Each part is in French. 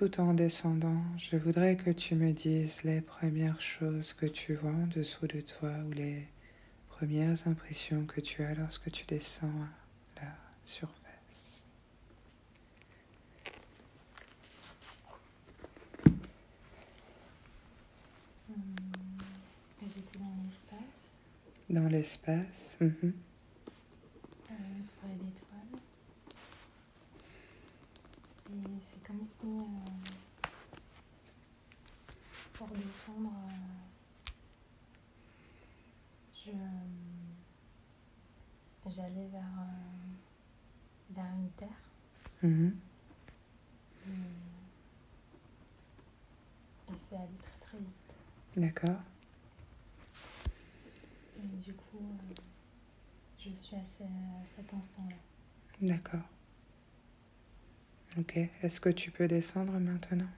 tout en descendant, je voudrais que tu me dises les premières choses que tu vois en dessous de toi ou les premières impressions que tu as lorsque tu descends à la surface. J'étais dans l'espace. Dans l'espace. Une forêt d'étoiles. Et c'est comme si, pour descendre, j'allais vers une terre. Et c'est allé très très vite. D'accord. Et du coup, je suis à cet instant-là. D'accord. Ok. Est-ce que tu peux descendre maintenant?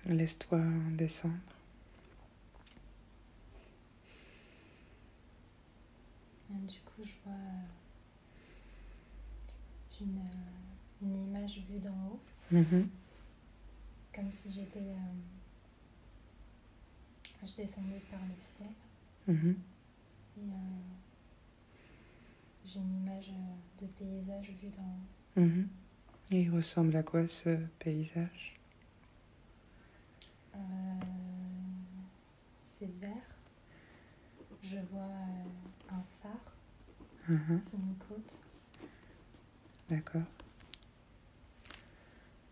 Laisse-toi descendre. Et du coup, je vois j'ai une image vue d'en haut, comme si je descendais par le ciel. Et j'ai une image de paysage vue d'en haut. Et il ressemble à quoi ce paysage? C'est vert. Je vois un phare. C'est une côte. D'accord.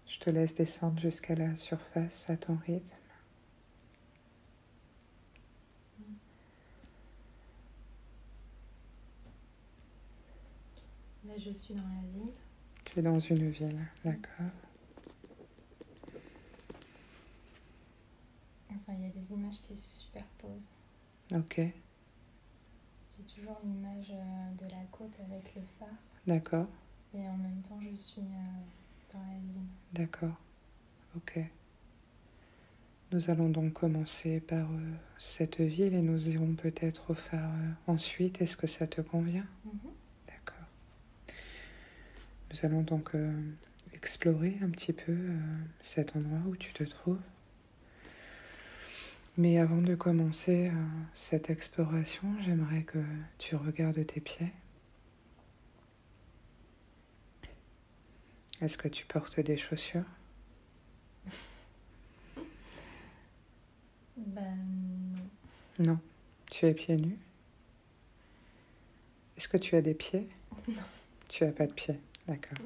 Je te laisse descendre jusqu'à la surface à ton rythme. Là, je suis dans la ville. Tu es dans une ville, d'accord. Enfin, il y a des images qui se superposent. Ok, J'ai toujours l'image de la côte avec le phare. d'accord, Et en même temps, je suis dans la ville. d'accord, ok. Nous allons donc commencer par cette ville et nous irons peut-être au phare ensuite. Est-ce que ça te convient? D'accord. Nous allons donc explorer un petit peu cet endroit où tu te trouves. Mais avant de commencer cette exploration, j'aimerais que tu regardes tes pieds. Est-ce que tu portes des chaussures? Ben non. Non. Tu es pieds nus? Est-ce que tu as des pieds? Non. Tu n'as pas de pieds, d'accord.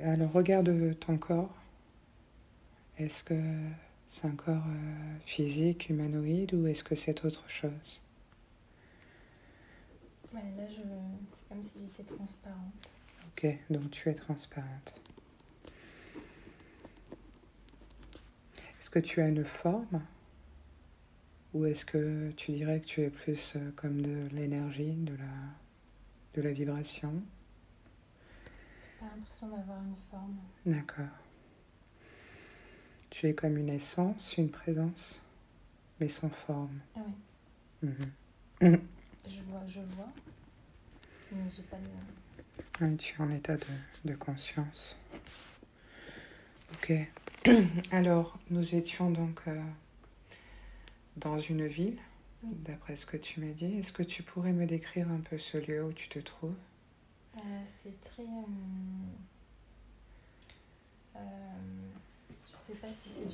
Alors regarde ton corps. Est-ce que c'est un corps physique, humanoïde, ou est-ce que c'est autre chose? Ouais, là, c'est comme si j'étais transparente. Ok, donc tu es transparente. Est-ce que tu as une forme? Ou est-ce que tu dirais que tu es plus comme de l'énergie, de la vibration? J'ai pas l'impression d'avoir une forme. D'accord. Tu es comme une essence, une présence, mais sans forme. Ah oui. Je vois, mais j'ai pas de... Tu es en état de conscience. Ok. Alors, nous étions donc dans une ville, d'après ce que tu m'as dit. Est-ce que tu pourrais me décrire un peu ce lieu où tu te trouves? C'est très... je sais pas si c'est le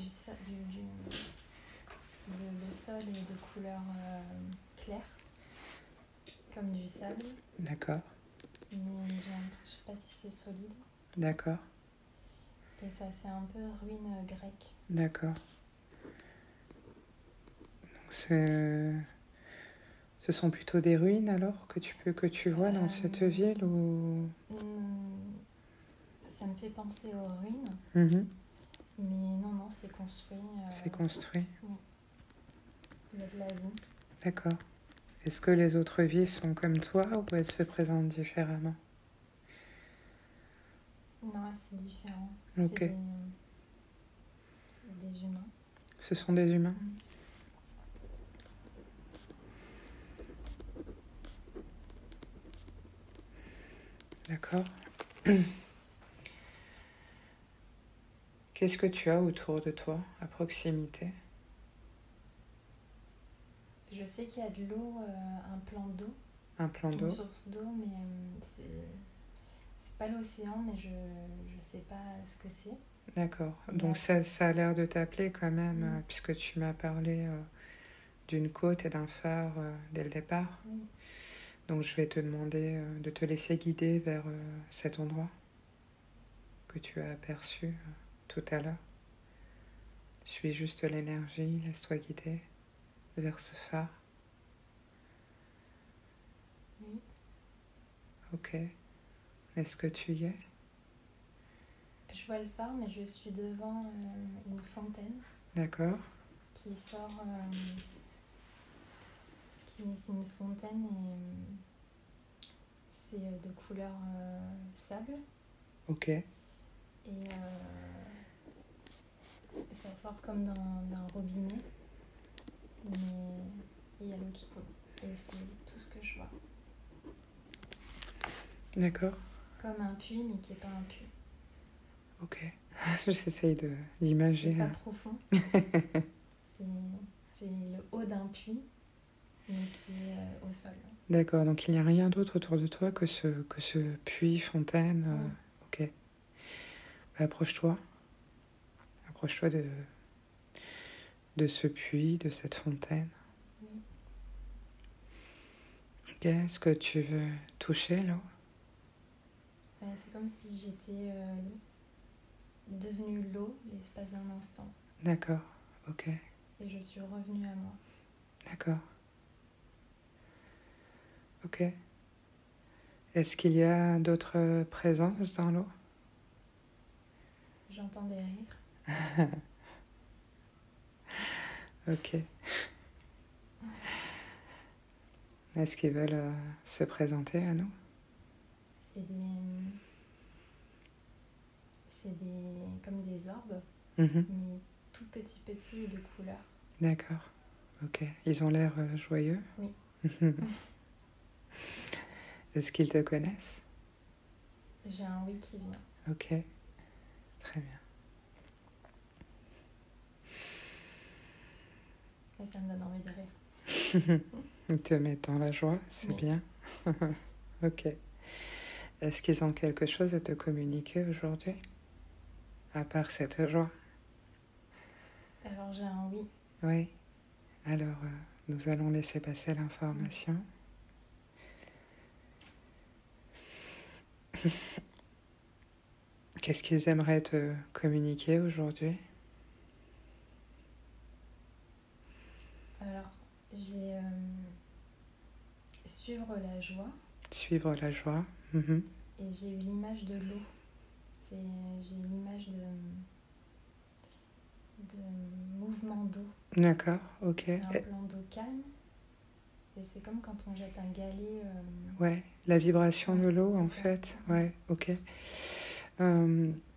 sol est de couleur claire, comme du sable. D'accord. Mais je sais pas si c'est solide. D'accord. Et ça fait un peu ruine grecque. D'accord. Donc ce sont plutôt des ruines alors que tu vois dans cette ville ou... Ça me fait penser aux ruines. Mais non, c'est construit. C'est construit. Oui. Il y a de la vie. D'accord. Est-ce que les autres vies sont comme toi ou elles se présentent différemment? Non, c'est différent. Ok. C'est des humains. Ce sont des humains? D'accord. D'accord. Qu'est-ce que tu as autour de toi, à proximité? Je sais qu'il y a de l'eau, un plan d'eau. Un plan d'eau? Une source d'eau, mais c'est pas l'océan, mais je sais pas ce que c'est. D'accord. Donc ça a l'air de t'appeler quand même, puisque tu m'as parlé d'une côte et d'un phare dès le départ. Donc je vais te demander de te laisser guider vers cet endroit que tu as aperçu tout à l'heure. Suis juste l'énergie, laisse-toi guider vers ce phare. Oui. Ok. Est-ce que tu y es? Je vois le phare, mais je suis devant une fontaine. D'accord. Qui sort... c'est une fontaine et c'est de couleur sable. Ok. Et ça sort comme d'un robinet. Mais il y a l'eau qui coule. Et c'est tout ce que je vois. D'accord. Comme un puits, mais qui n'est pas un puits. Ok. J'essaye d'imaginer. C'est pas profond. c'est le haut d'un puits, mais qui est au sol. D'accord, donc il n'y a rien d'autre autour de toi que ce puits, fontaine. Oui. Ok. Bah, approche-toi. Approche-toi de ce puits, de cette fontaine. Oui. Ok, est-ce que tu veux toucher l'eau? C'est comme si j'étais devenue l'eau l'espace d'un instant. D'accord, ok. Et je suis revenue à moi. D'accord. Ok. Est-ce qu'il y a d'autres présences dans l'eau? J'entends des rires. Ok. Est-ce qu'ils veulent se présenter à nous? C'est comme des orbes, mais tout petits de couleur. D'accord, ok. Ils ont l'air joyeux? Oui. Est-ce qu'ils te connaissent? J'ai un oui qui vient. Ok, très bien. Et ça me donne envie de rire. Ils te mettent dans la joie, c'est bien. Ok. Est-ce qu'ils ont quelque chose à te communiquer aujourd'hui, à part cette joie? Alors j'ai un oui. Oui. Alors, nous allons laisser passer l'information. Qu'est-ce qu'ils aimeraient te communiquer aujourd'hui? Alors, j'ai suivre la joie. Suivre la joie. Et j'ai eu l'image de l'eau. J'ai l'image de mouvement d'eau. D'accord, ok. C'est un plan d'eau calme. Et c'est comme quand on jette un galet. Ouais, la vibration de l'eau en fait. Ouais, ok.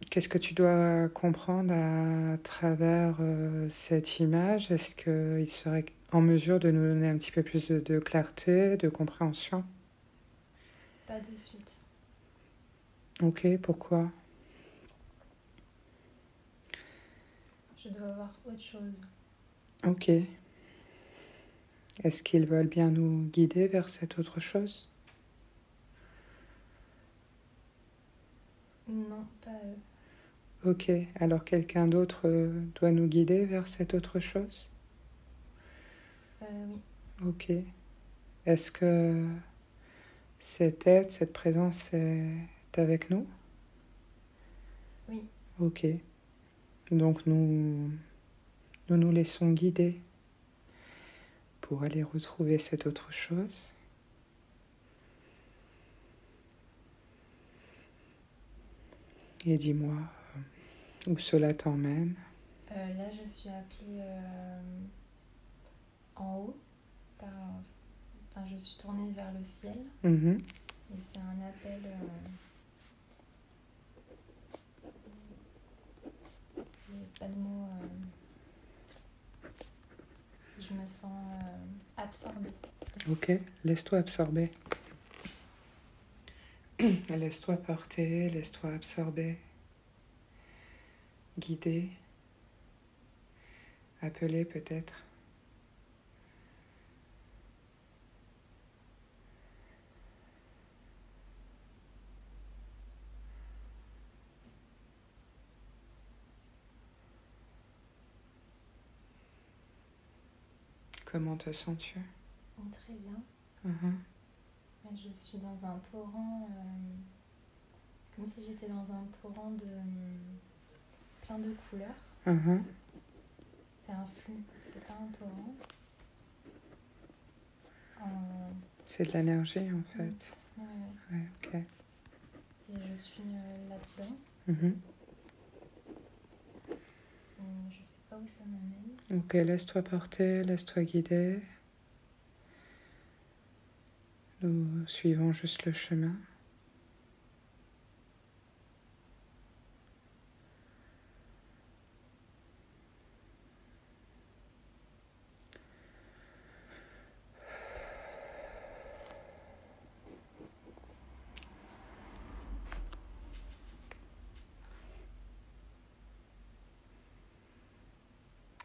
Qu'est-ce que tu dois comprendre à travers cette image? Est-ce qu'il serait en mesure de nous donner un petit peu plus de clarté, de compréhension? Pas de suite. Ok, pourquoi? Je dois voir autre chose. Ok. Est-ce qu'ils veulent bien nous guider vers cette autre chose? Non, pas eux. Ok, alors quelqu'un d'autre doit nous guider vers cette autre chose? Oui. Ok. Est-ce que cette aide, cette présence est avec nous? Oui. Ok. Donc nous laissons guider pour aller retrouver cette autre chose. Et dis-moi où cela t'emmène. Là, je suis appelée en haut. Je suis tournée vers le ciel. Et c'est un appel... pas de mots... Je me sens absorbée. Ok, laisse-toi absorber. Laisse-toi porter, laisse-toi absorber, guider, appeler peut-être. Comment te sens-tu? Très bien. Mhm. Je suis dans un torrent, comme si j'étais dans un torrent de plein de couleurs. Mhm. C'est un flux, c'est pas un torrent. En- C'est de l'énergie en fait. Ouais, ouais. Ouais, ok. Et je suis là-dedans. Mhm. Et je sais pas où ça m'amène. Ok, laisse-toi porter, laisse-toi guider. Nous suivons juste le chemin.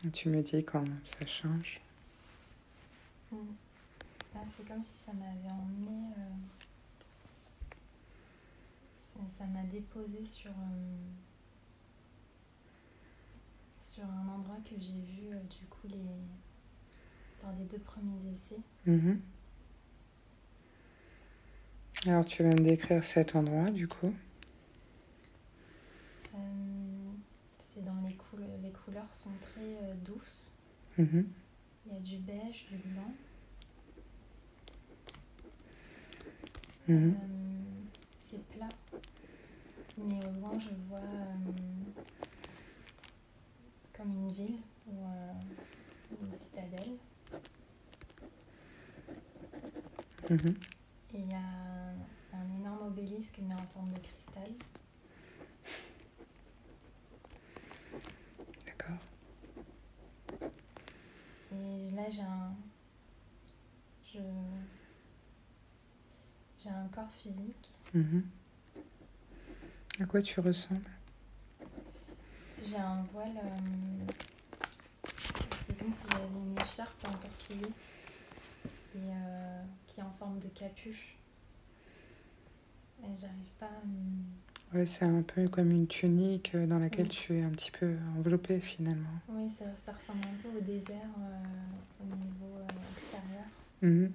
Et tu me dis quand ça change. Là, c'est comme si ça m'avait emmené. Ça m'a déposé sur un endroit que j'ai vu du coup lors des 2 premiers essais. Mhm. Alors tu vas me décrire cet endroit du coup. C'est dans les couleurs sont très douces. Mhm. Il y a du beige, du blanc. Mhm. C'est plat. Mais au loin, je vois comme une ville ou une citadelle. Mhm. Et il y a un énorme obélisque mais en forme de cristal. D'accord. Et là, j'ai un corps physique. Mhm. À quoi tu ressembles? J'ai un voile. C'est comme si j'avais une écharpe entortillée et qui est en forme de capuche. Et j'arrive pas à. Ouais, c'est un peu comme une tunique dans laquelle Oui. tu es un petit peu enveloppée finalement. Oui, ça ressemble un peu au désert au niveau extérieur. Mhm.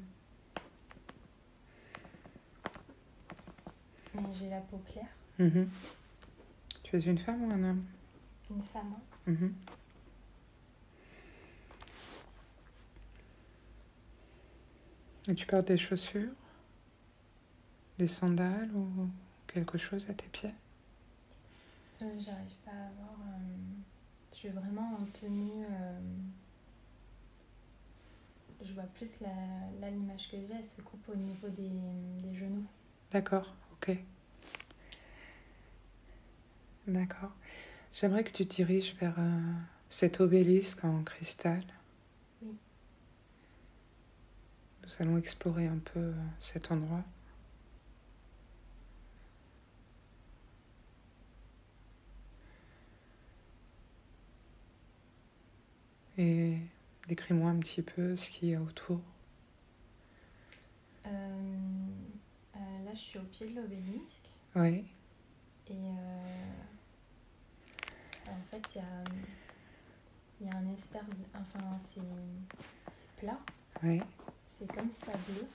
Mais j'ai la peau claire. Mhm. Tu es une femme ou un homme? Une femme. Mhm. Et tu portes des chaussures? Des sandales ou quelque chose à tes pieds? J'arrive pas à avoir. Je suis vraiment en tenue. Je vois plus là l'image que j'ai, elle se coupe au niveau des genoux. D'accord, ok. D'accord. J'aimerais que tu te diriges vers cet obélisque en cristal. Oui. Nous allons explorer un peu cet endroit. Et décris-moi un petit peu ce qu'il y a autour. Là, je suis au pied de l'obélisque. Oui. Et en fait, il y a un espèce. Enfin, c'est plat. Oui. C'est comme sableux,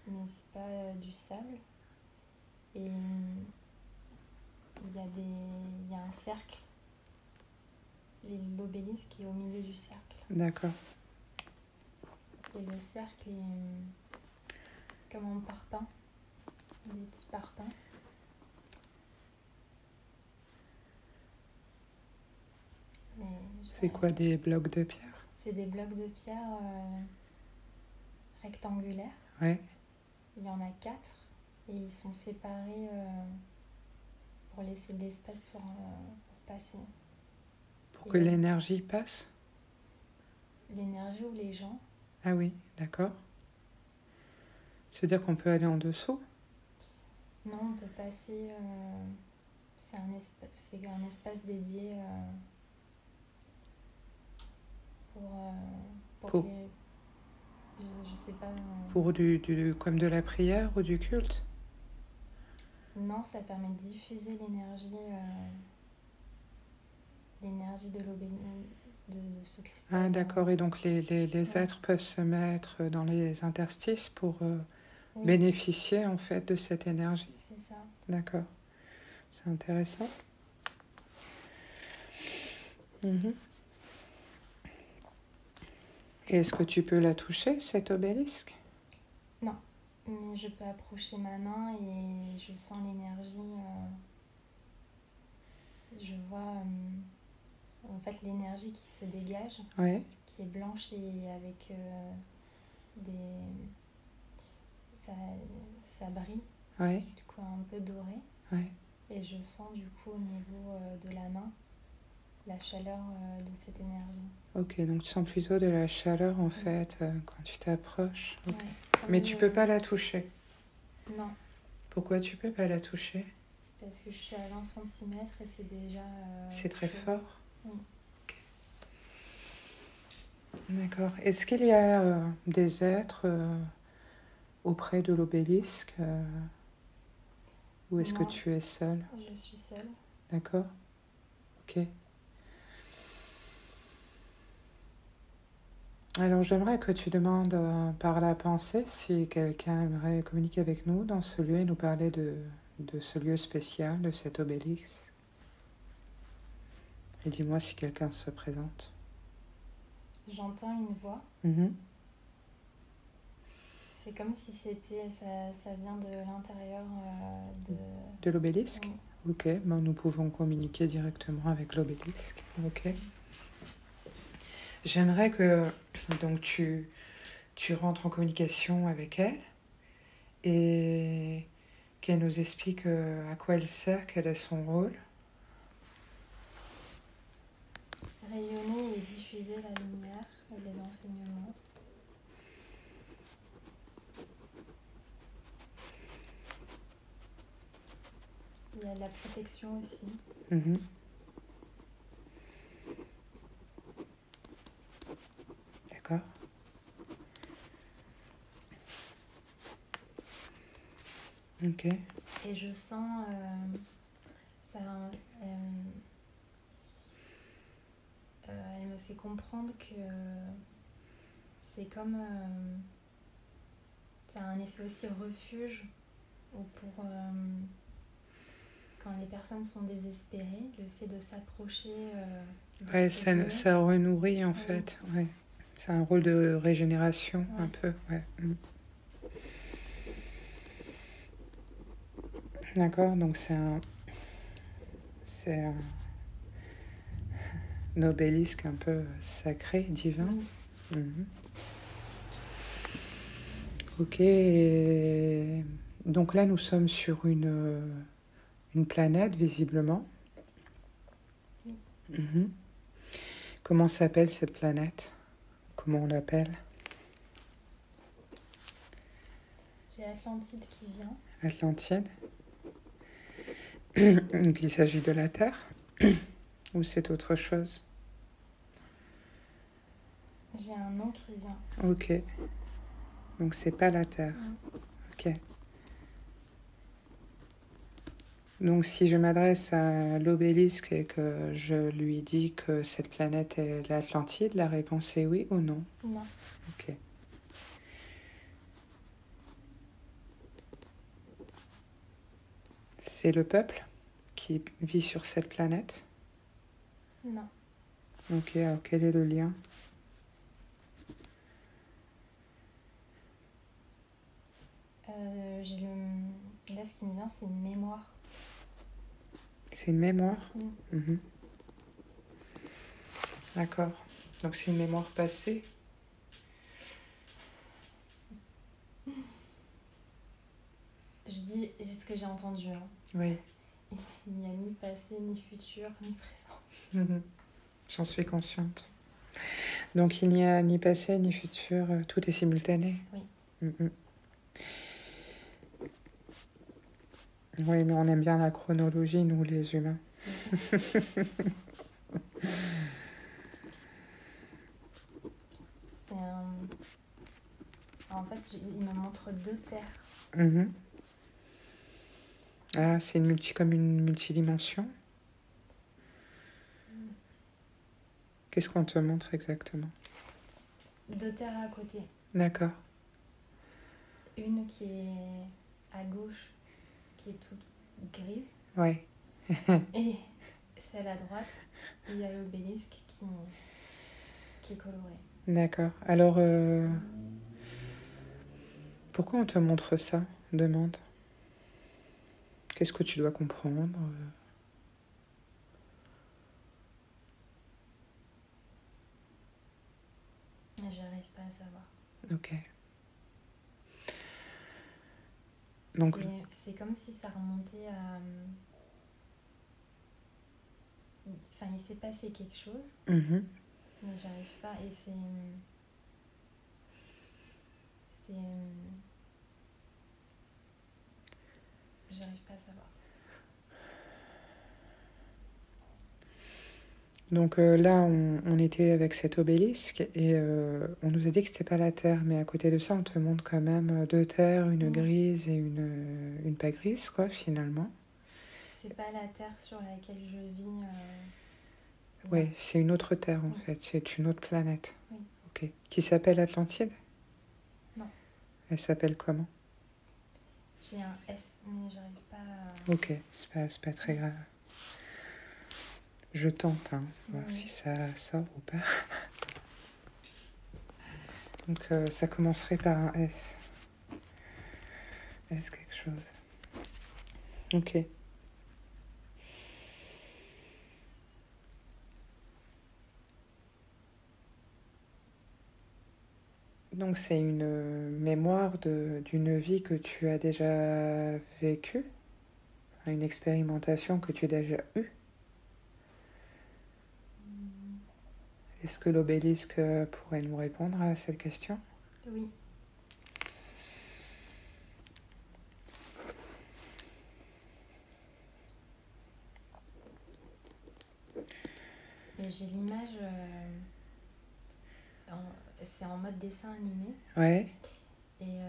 mais c'est pas du sable. Et il y a un cercle. L'obélisque est au milieu du cercle. D'accord. Et le cercle est comme en parpaing, des petits parpaings. C'est quoi, des blocs de pierre? C'est des blocs de pierre rectangulaires. Oui. Il y en a 4 et ils sont séparés pour laisser de l'espace pour passer. Pour que l'énergie passe? L'énergie ou les gens. Ah oui, d'accord. Ça veut dire qu'on peut aller en dessous? Non, on peut passer... c'est un espace dédié pour Pour, que les... Je sais pas... pour comme de la prière ou du culte? Non, ça permet de diffuser l'énergie de ce cristal. Ah, d'accord. Et donc les Ouais. êtres peuvent se mettre dans les interstices pour Oui, bénéficier en fait de cette énergie. c'est ça. D'accord. C'est intéressant. Mhm. Et est-ce que tu peux la toucher, cet obélisque? Non, mais je peux approcher ma main et je sens l'énergie. Je vois en fait l'énergie qui se dégage, Ouais, qui est blanche et avec des... Ça, ça brille, ouais, du coup un peu doré. ouais. Et je sens du coup au niveau de la main la chaleur de cette énergie. Ok, donc tu sens plutôt de la chaleur en fait quand tu t'approches. Okay. Ouais, Mais tu peux pas la toucher. Non. Pourquoi tu peux pas la toucher? Parce que je suis à 20 cm et c'est déjà... c'est très chaud. fort. Oui. Okay. D'accord. Est-ce qu'il y a des êtres auprès de l'obélisque ou est-ce que Non, tu es seule? je suis seule. D'accord. Ok. Alors j'aimerais que tu demandes par la pensée si quelqu'un aimerait communiquer avec nous dans ce lieu et nous parler de ce lieu spécial, de cet obélisque. Et dis-moi si quelqu'un se présente. J'entends une voix. Mm-hmm. C'est comme si ça vient de l'intérieur de l'obélisque. Oui. Ok, ben, nous pouvons communiquer directement avec l'obélisque. Ok. J'aimerais que donc tu rentres en communication avec elle et qu'elle nous explique à quoi elle sert, quel est son rôle. Rayonner et diffuser la lumière et les enseignements. Il y a de la protection aussi. Mm-hmm. D'accord. Ok. Et je sens ça. Elle me fait comprendre que c'est comme ça a un effet aussi refuge ou pour quand les personnes sont désespérées, le fait de s'approcher Ouais, ça renourrit en fait. Ouais. C'est un rôle de régénération un peu. Ouais. D'accord, donc c'est un obélisque un peu sacré, divin. Oui. Mm-hmm. Ok, et donc là nous sommes sur une planète visiblement. Oui. Mm-hmm. Comment s'appelle cette planète? Comment on l'appelle? J'ai Atlantide qui vient. Atlantide. Donc il s'agit de la Terre ou c'est autre chose? J'ai un nom qui vient. Ok. Donc c'est pas la Terre. Ok. Donc si je m'adresse à l'obélisque et que je lui dis que cette planète est l'Atlantide, la réponse est oui ou non? Non. Ok. C'est le peuple qui vit sur cette planète? Non. Ok, alors quel est le lien? Là, ce qui me vient, c'est une mémoire. C'est une mémoire? Mm. D'accord. Donc c'est une mémoire passée? Je dis ce que j'ai entendu. Hein. Oui. Il n'y a ni passé, ni futur, ni présent. J'en suis consciente. Donc il n'y a ni passé, ni futur, tout est simultané? Oui. Oui, mais on aime bien la chronologie, nous, les humains. C'est un... En fait, il me montre 2 terres. Mhm. Ah, c'est comme une multidimension. Qu'est-ce qu'on te montre exactement? 2 terres à côté. D'accord. Une qui est à gauche, qui est toute grise. Ouais. Et celle à droite, il y a l'obélisque qui est coloré. D'accord. Alors, pourquoi on te montre ça? Demande. Qu'est-ce que tu dois comprendre? J'arrive pas à savoir. Ok. Donc, c'est comme si ça remontait à... Enfin, il s'est passé quelque chose, mhm. mais j'arrive pas. Et c'est... J'arrive pas à savoir. Donc là, on était avec cet obélisque et on nous a dit que c'était pas la Terre, mais à côté de ça, on te montre quand même 2 terres, une grise et une pas grise, quoi, finalement. C'est pas la Terre sur laquelle je vis. Oui, c'est une autre Terre en fait, c'est une autre planète. Oui. Ok. Qui s'appelle Atlantide? Non. Elle s'appelle comment? J'ai un S, mais j'arrive pas à... Ok, c'est pas très grave. Je tente, hein, voir si ça sort ou pas. Donc ça commencerait par un S. S quelque chose. Ok. Donc c'est une mémoire d'une vie que tu as déjà vécue, une expérimentation que tu as déjà eue. Est-ce que l'obélisque pourrait nous répondre à cette question? Oui. Mais j'ai l'image... c'est en mode dessin animé. Ouais. Et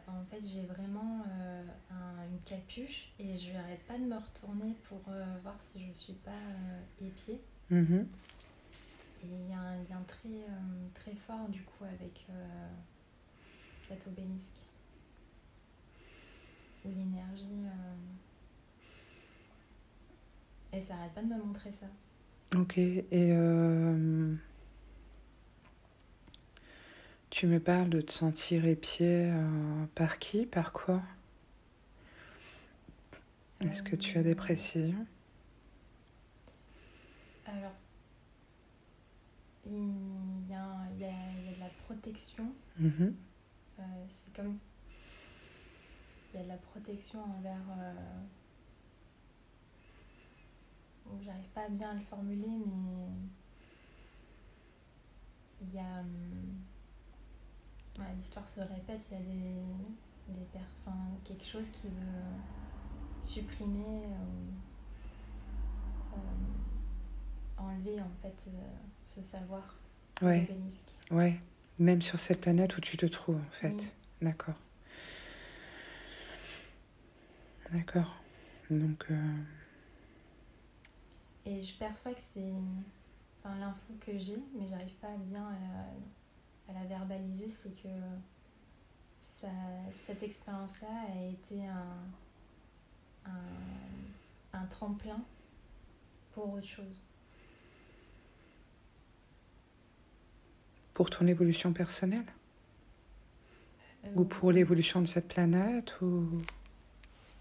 en fait, j'ai vraiment une capuche et je n'arrête pas de me retourner pour voir si je ne suis pas épiée. Mm-hmm. Et il y a un lien très fort du coup avec cet obélisque. Ou l'énergie... Et ça n'arrête pas de me montrer ça. Ok, et tu me parles de te sentir épiée par qui, par quoi? Est-ce que tu as des précisions? Alors, il y a de la protection. Mm-hmm. C'est comme... Il y a de la protection envers... j'arrive pas à bien le formuler, mais... Il y a... l'histoire se répète, il y a quelque chose qui veut supprimer... enlever en fait ce savoir de l'obélisque. Ouais, même sur cette planète où tu te trouves en fait. Oui. D'accord. D'accord. Donc... Et je perçois que c'est l'info que j'ai, mais j'arrive pas bien à la verbaliser, c'est que cette expérience-là a été un tremplin pour autre chose. Pour ton évolution personnelle? Ou pour l'évolution de cette planète? Ou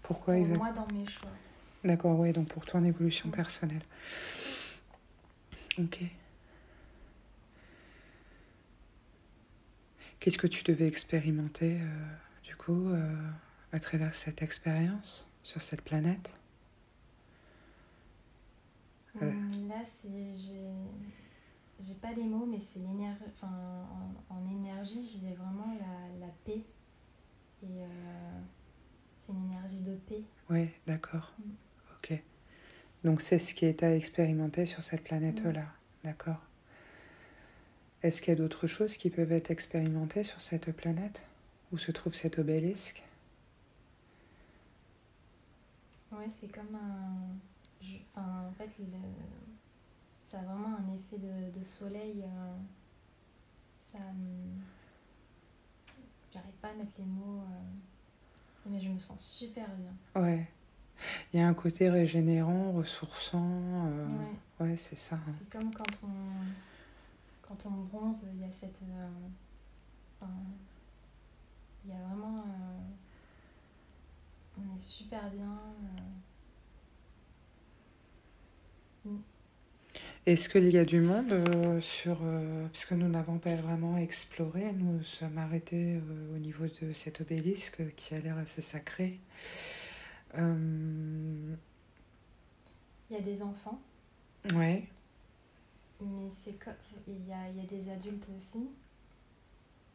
pourquoi pour exactement? moi, dans mes choix. D'accord, oui, donc pour ton évolution personnelle. Ok. Qu'est-ce que tu devais expérimenter, du coup, à travers cette expérience sur cette planète? Là, j'ai pas les mots, mais c'est l'énergie. En énergie, j'ai vraiment la paix. Et c'est une énergie de paix. Ouais, d'accord. Ok. Donc c'est ce qui est à expérimenter sur cette planète-là. D'accord. Est-ce qu'il y a d'autres choses qui peuvent être expérimentées sur cette planète où se trouve cet obélisque? Ouais, c'est comme un... Enfin, en fait, ça a vraiment un effet de soleil. Ça... J'arrive pas à mettre les mots, mais je me sens super bien. Ouais. Il y a un côté régénérant, ressourçant. Ouais. Ouais, c'est ça. Hein. C'est comme quand on bronze, il y a cette... il y a vraiment... on est super bien. Est-ce qu'il y a du monde puisque nous n'avons pas vraiment exploré, nous sommes arrêtés au niveau de cet obélisque qui a l'air assez sacré. Il y a des enfants. Ouais. Mais il y a des adultes aussi.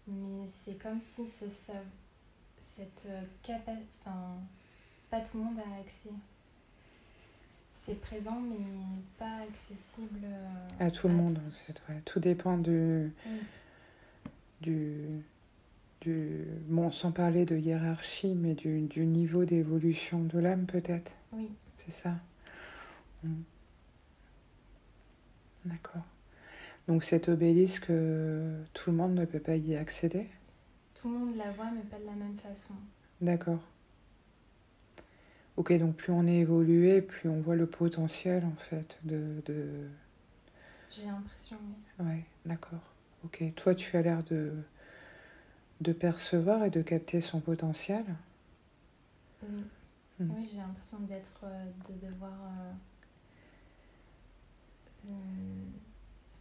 Mais c'est comme si pas tout le monde a accès. C'est présent, mais pas accessible à tout le monde, tous. c'est vrai. Tout dépend bon, sans parler de hiérarchie, mais du niveau d'évolution de l'âme, peut-être. Oui. C'est ça. D'accord. Donc cet obélisque, tout le monde ne peut pas y accéder? Tout le monde la voit, mais pas de la même façon. D'accord. Ok, donc plus on est évolué, plus on voit le potentiel, en fait, J'ai l'impression, oui. Ouais, d'accord. Ok, toi, tu as l'air de percevoir et de capter son potentiel? Oui. Oui, j'ai l'impression de devoir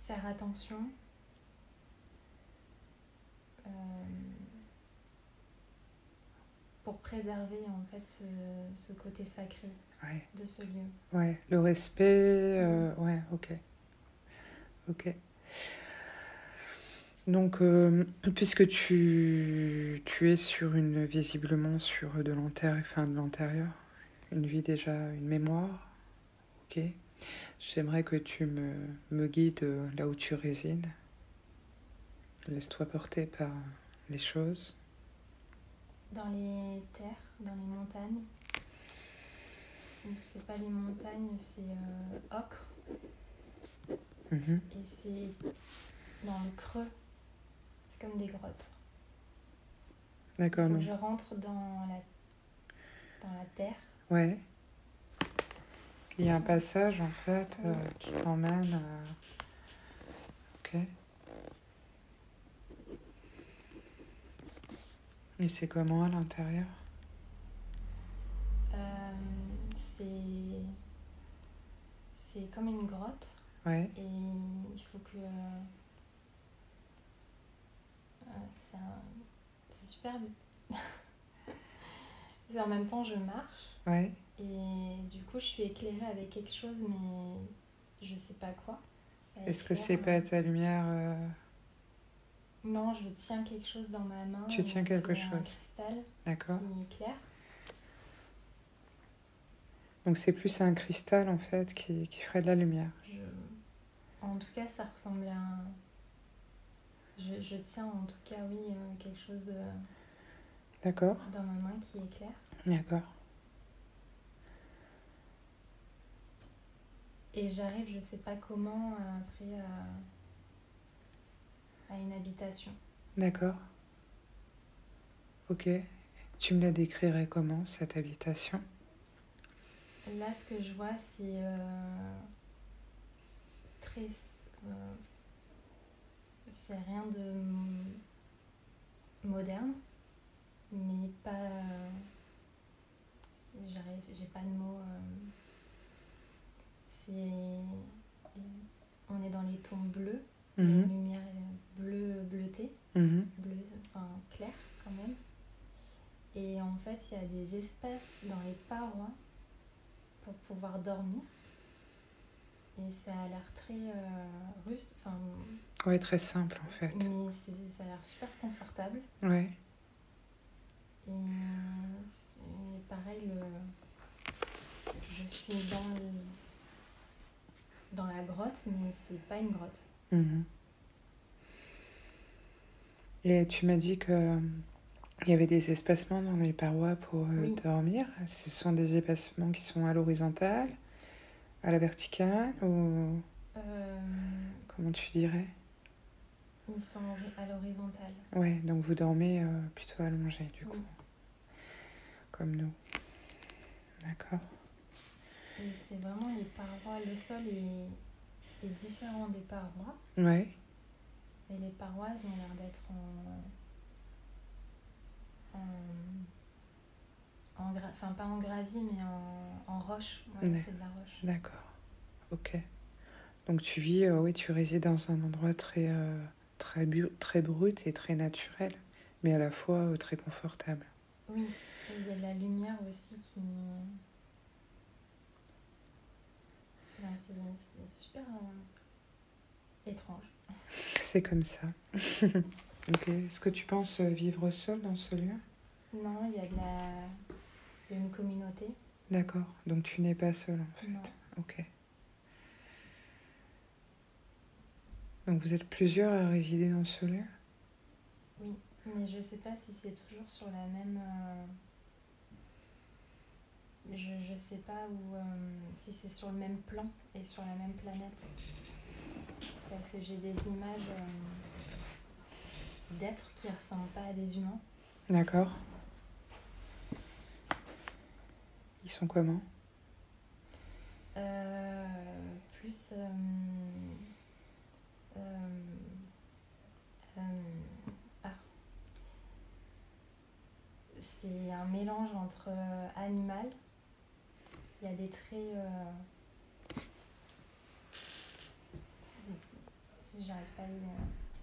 faire attention. Pour préserver en fait ce côté sacré de ce lieu. Ouais, le respect, ouais, ok. Ok. Donc, puisque tu es visiblement sur de l'antérieur, une vie déjà, une mémoire, ok. J'aimerais que tu me guides là où tu résides. Laisse-toi porter par les choses. Dans les terres, dans les montagnes. Donc c'est pas les montagnes, c'est ocre. Et c'est dans le creux. C'est comme des grottes. D'accord. Il faut que je rentre dans la terre. Ouais. Il y a un passage en fait qui t'emmène. Ok. Et c'est comment à l'intérieur? C'est comme une grotte. Ouais. Et il faut que... c'est super... En même temps, je marche. Ouais. Et du coup, je suis éclairée avec quelque chose, mais je sais pas quoi. Est-ce que c'est pas ta lumière Non, je tiens quelque chose dans ma main. Tu tiens quelque chose. Un cristal. D'accord. Qui éclaire. Donc c'est plus un cristal en fait qui ferait de la lumière. En tout cas, ça ressemble à un... Je tiens en tout cas, oui, quelque chose D'accord. Dans ma main qui éclaire. D'accord. Et j'arrive, je sais pas comment, après à une habitation. D'accord. Ok. Tu me la décrirais comment, cette habitation? Là, ce que je vois, c'est très... c'est rien de moderne, mais pas... j'ai pas de mots... on est dans les tons bleus, une lumière bleutée, bleu, enfin clair quand même. Et en fait, il y a des espaces dans les parois pour pouvoir dormir. Et ça a l'air très ruste. Ouais, très simple en fait. Mais ça a l'air super confortable. Ouais. Et pareil, je suis dans la grotte, mais c'est pas une grotte. Et tu m'as dit que il y avait des espacements dans les parois pour Oui. dormir. Ce sont des espacements qui sont à l'horizontale, à la verticale ou comment tu dirais? Ils sont à l'horizontale. Ouais, donc vous dormez plutôt allongé du coup, comme nous. D'accord. Et c'est vraiment les parois, le sol est différent des parois. Ouais. Et les parois, elles ont l'air d'être enfin pas en gravier, mais en roche. Ouais, c'est de la roche. D'accord. Ok. Donc tu vis, oui, tu résides dans un endroit très brut et très naturel, mais à la fois très confortable. Oui, et il y a de la lumière aussi qui... Enfin, c'est super étrange. C'est comme ça. Ok. Est-ce que tu penses vivre seul dans ce lieu? Non, il y a une communauté. D'accord. Donc tu n'es pas seul en fait. Non. Ok. Donc vous êtes plusieurs à résider dans ce lieu? Oui, mais je sais pas si c'est toujours sur la même... Je sais pas si c'est sur le même plan et sur la même planète. Parce que j'ai des images d'êtres qui ressemblent pas à des humains. D'accord. Ils sont comment? Plus... c'est un mélange entre animal. Il y a des traits... si j'arrive pas à lire,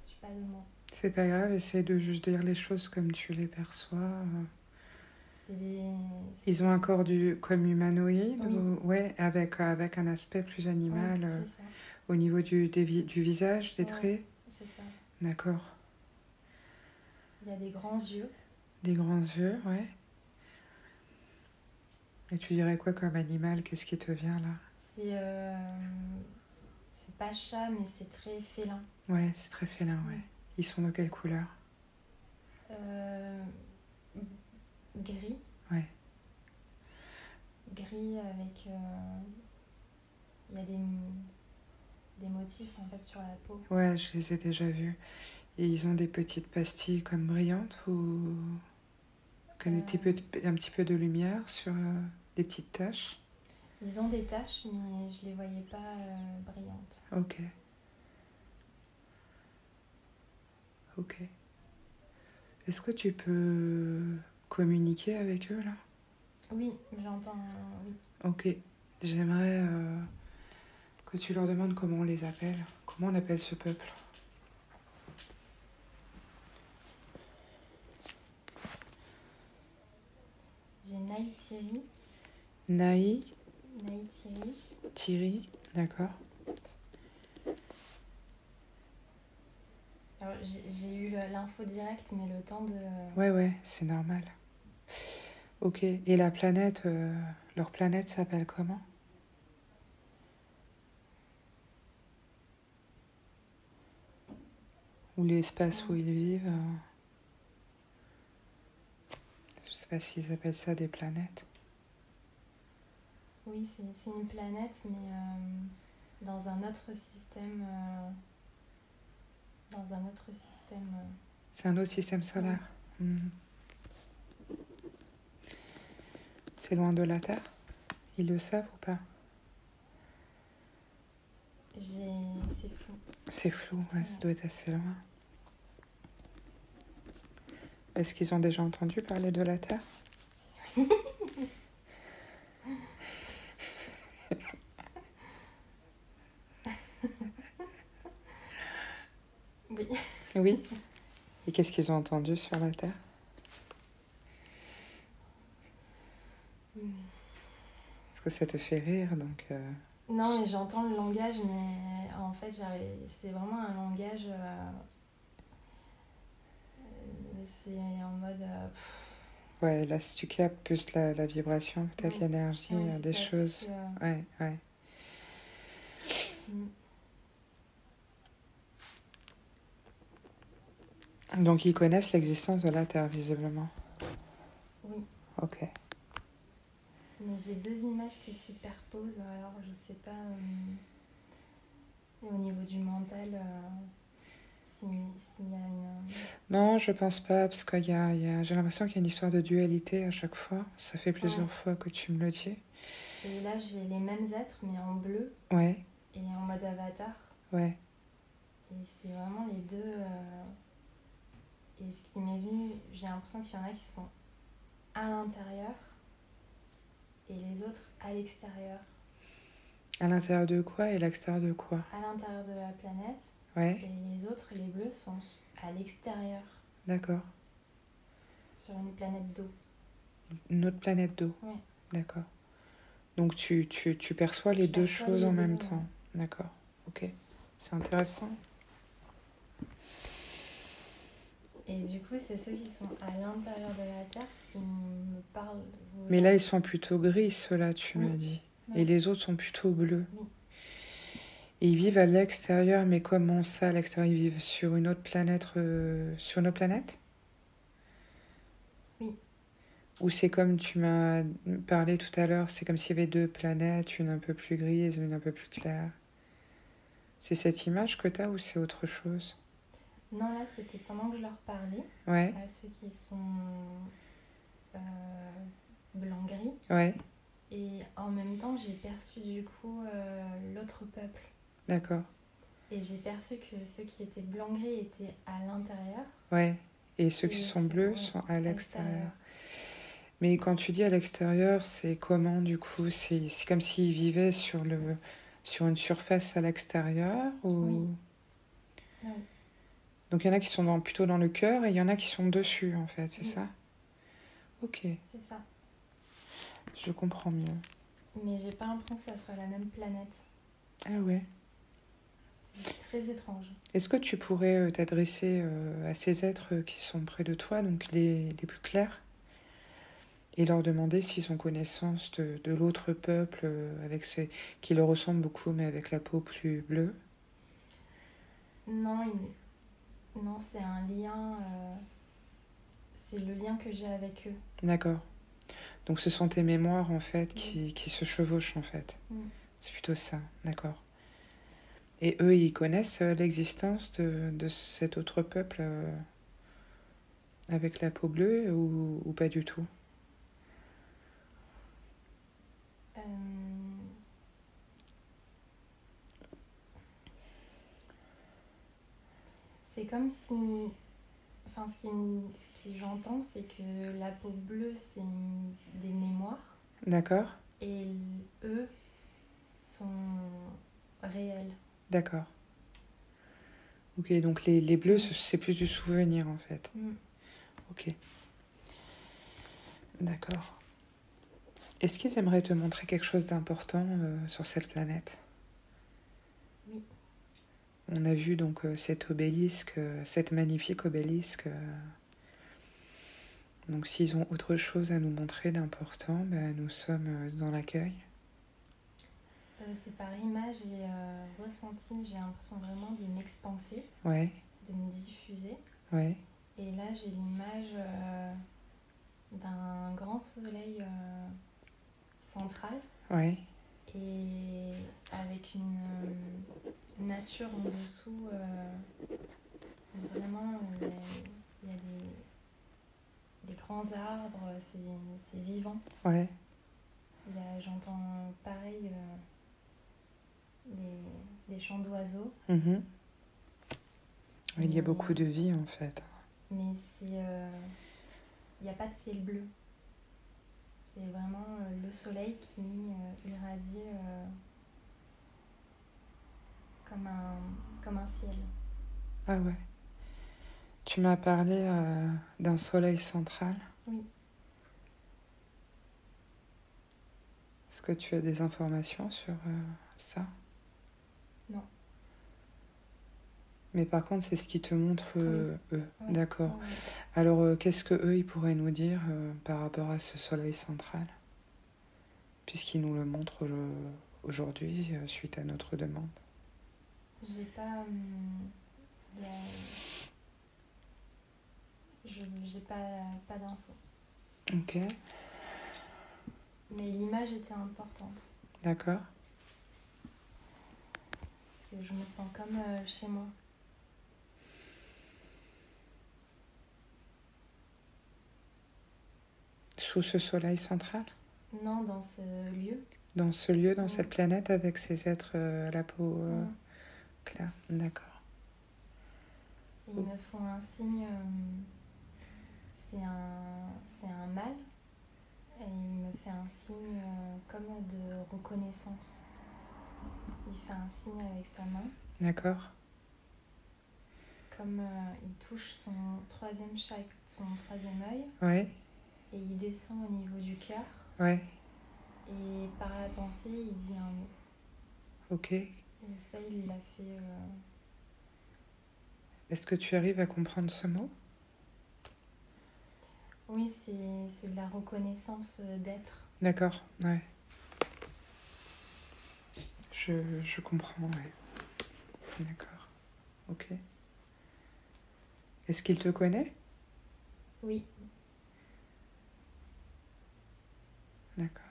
je sais pas le mot. C'est pas grave, essaye de juste dire les choses comme tu les perçois. Ils ont un corps comme humanoïde, oui. Ouais, avec un aspect plus animal c'est ça. au niveau du visage, des traits. C'est ça. D'accord. Il y a des grands yeux. Des grands yeux, ouais. Et tu dirais quoi comme animal? Qu'est-ce qui te vient là? C'est pas chat, mais c'est très félin. Ouais, c'est très félin, ouais. Ils sont de quelle couleur? Gris. Ouais. Gris avec... il y a des motifs en fait sur la peau. Ouais, je les ai déjà vus. Et ils ont des petites pastilles comme brillantes ou comme un petit peu de lumière sur des petites taches? Ils ont des taches, mais je les voyais pas brillantes. Ok. Ok. Est-ce que tu peux communiquer avec eux là? Oui, j'entends, oui. Ok. J'aimerais que tu leur demandes comment on les appelle. Comment on appelle ce peuple? J'ai Naïtiri. Naïtiri. Thierry, d'accord. Alors, j'ai eu l'info directe, mais le temps de... Ouais, c'est normal. Ok. Et la planète, leur planète s'appelle comment? Ou l'espace où ils vivent? Je sais pas s'ils appellent ça des planètes. Oui, c'est une planète, mais dans un autre système. C'est un autre système solaire. Oui. C'est loin de la Terre? Ils le savent ou pas? C'est flou. C'est flou, ouais, ça doit être assez loin. Est-ce qu'ils ont déjà entendu parler de la Terre? Oui. Oui. Et qu'est-ce qu'ils ont entendu sur la Terre? Est-ce que ça te fait rire donc Non, mais j'entends le langage, mais en fait, c'est vraiment un langage... c'est en mode... Ouais, là, si tu captes plus la vibration, peut-être l'énergie, des choses. Ouais, ouais. Donc, ils connaissent l'existence de la Terre, visiblement. Oui. Ok. Mais j'ai deux images qui se superposent, alors je sais pas. Et au niveau du mental, s'il y a une. Non, je pense pas, parce qu'il j'ai l'impression qu'il y a une histoire de dualité à chaque fois. Ça fait plusieurs fois que tu me le dis. Et là, j'ai les mêmes êtres, mais en bleu. Ouais. Et en mode avatar. Ouais. Et c'est vraiment les deux. Et ce qui m'est venu, j'ai l'impression qu'il y en a qui sont à l'intérieur et les autres à l'extérieur. À l'intérieur de quoi et à l'extérieur de quoi? À l'intérieur de la planète. Ouais. Et les autres, les bleus, sont à l'extérieur. D'accord. Sur une planète d'eau. Une autre planète d'eau? Oui. D'accord. Donc tu perçois les deux choses en même temps. D'accord. Ok. C'est intéressant. Et du coup, c'est ceux qui sont à l'intérieur de la Terre qui me parlent. Mais là, ils sont plutôt gris, ceux-là, tu m'as dit. Oui. Et les autres sont plutôt bleus. Oui. Et ils vivent à l'extérieur, mais comment ça, à l'extérieur? Ils vivent sur une autre planète sur une autre planète? Oui. Ou c'est comme tu m'as parlé tout à l'heure, c'est comme s'il y avait deux planètes, une un peu plus grise, une un peu plus claire. C'est cette image que tu as ou c'est autre chose? Non, là, c'était pendant que je leur parlais. Ouais. À ceux qui sont blanc-gris. Ouais. Et en même temps, j'ai perçu du coup l'autre peuple. D'accord. Et j'ai perçu que ceux qui étaient blanc-gris étaient à l'intérieur. Ouais. Et ceux qui sont bleus sont à l'extérieur. Mais quand tu dis à l'extérieur, c'est comment du coup? C'est comme s'ils vivaient sur une surface à l'extérieur ou... Oui. Oui. Donc il y en a qui sont plutôt dans le cœur et il y en a qui sont dessus en fait, c'est ça? Ok. C'est ça. Je comprends mieux. Mais j'ai pas l'impression que ça soit la même planète. Ah ouais. C'est très étrange. Est-ce que tu pourrais t'adresser à ces êtres qui sont près de toi, donc les plus clairs, et leur demander s'ils ont connaissance de l'autre peuple qui leur ressemble beaucoup mais avec la peau plus bleue? Non, non, c'est un lien... C'est le lien que j'ai avec eux. D'accord. Donc ce sont tes mémoires en fait qui se chevauchent en fait. C'est plutôt ça, d'accord. Et eux, ils connaissent l'existence de cet autre peuple avec la peau bleue ou pas du tout? C'est comme si... Enfin, ce qui j'entends, c'est que la peau bleue, c'est des mémoires. D'accord. Et eux sont réels. D'accord. Ok, donc les bleus, c'est plus du souvenir en fait. Ok. D'accord. Est-ce qu'ils aimeraient te montrer quelque chose d'important sur cette planète? Oui. On a vu donc cet obélisque, cette magnifique obélisque. Donc s'ils ont autre chose à nous montrer d'important, nous sommes dans l'accueil. C'est par image et ressenti, j'ai l'impression vraiment de m'expanser, de me diffuser. Ouais. Et là, j'ai l'image d'un grand soleil central. Ouais. Et avec une nature en dessous, vraiment, il y a des grands arbres, c'est vivant. Ouais. J'entends pareil des chants d'oiseaux. Mm-hmm. Il y a beaucoup de vie en fait. Mais il n'y a pas de ciel bleu. C'est vraiment le soleil qui irradie comme un ciel. Ah ouais. Tu m'as parlé d'un soleil central. Oui. Est-ce que tu as des informations sur ça? Non. Mais par contre, c'est ce qui te montre eux. Ouais. D'accord. Ouais. Alors, qu'est-ce que eux, ils pourraient nous dire par rapport à ce soleil central? Puisqu'ils nous le montrent aujourd'hui, suite à notre demande. J'ai pas... j'ai pas d'infos. Ok. Mais l'image était importante. D'accord. Parce que je me sens comme chez moi. Sous ce soleil central? Non, dans ce lieu. Dans ce lieu, dans cette planète, avec ces êtres à la peau claire. D'accord. Et ils me font un signe, c'est un mâle, et il me fait un signe comme de reconnaissance. Il fait un signe avec sa main. D'accord. Comme il touche son troisième œil. Ouais. Et il descend au niveau du cœur. Ouais. Et par la pensée, il dit un mot. Ok. Et ça, il l'a fait... Est-ce que tu arrives à comprendre ce mot? Oui, c'est de la reconnaissance d'être. D'accord, ouais. Je comprends, ouais. D'accord, ok. Est-ce qu'il te connaît? Oui. D'accord.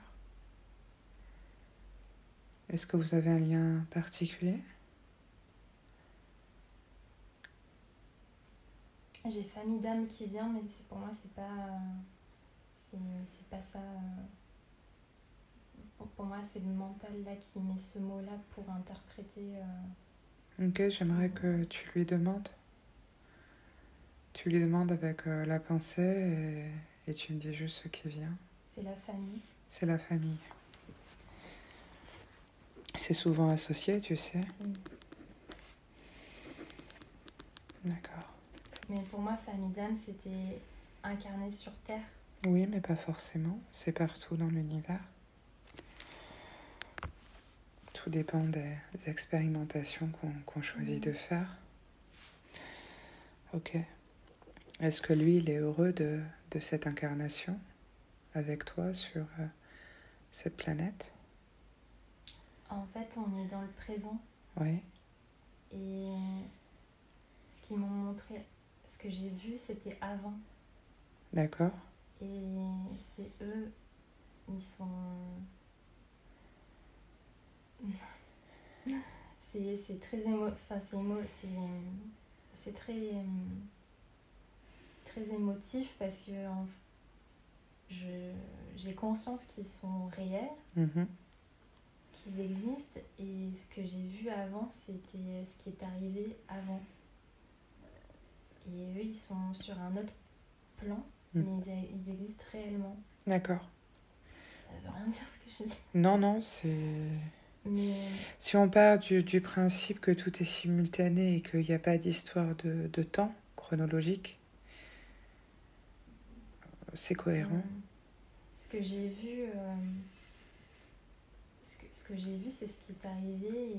Est-ce que vous avez un lien particulier? J'ai famille d'âme qui vient, mais pour moi, c'est pas ça. Pour moi, c'est le mental là qui met ce mot-là pour interpréter. Ok, j'aimerais que tu lui demandes. Tu lui demandes avec la pensée et tu me dis juste ce qui vient. C'est la famille. C'est la famille. C'est souvent associé, tu sais. D'accord. Mais pour moi, famille d'âme, c'était incarné sur Terre. Oui, mais pas forcément. C'est partout dans l'univers. Tout dépend des expérimentations qu'on choisit de faire. Ok. Est-ce que lui, il est heureux de cette incarnation avec toi sur cette planète? En fait, on est dans le présent. Oui. Et ce qu'ils m'ont montré, ce que j'ai vu, c'était avant. D'accord. Et c'est eux, ils sont... c'est très c'est très émotif parce que j'ai conscience qu'ils sont réels, qu'ils existent, et ce que j'ai vu avant, c'était ce qui est arrivé avant. Et eux, ils sont sur un autre plan, mais ils existent réellement. D'accord. Ça veut rien dire ce que je dis. Non, c'est... Mais... Si on part du principe que tout est simultané et qu'il n'y a pas d'histoire de temps chronologique, c'est cohérent. Ce que j'ai vu, ce que j'ai vu, c'est ce qui est arrivé,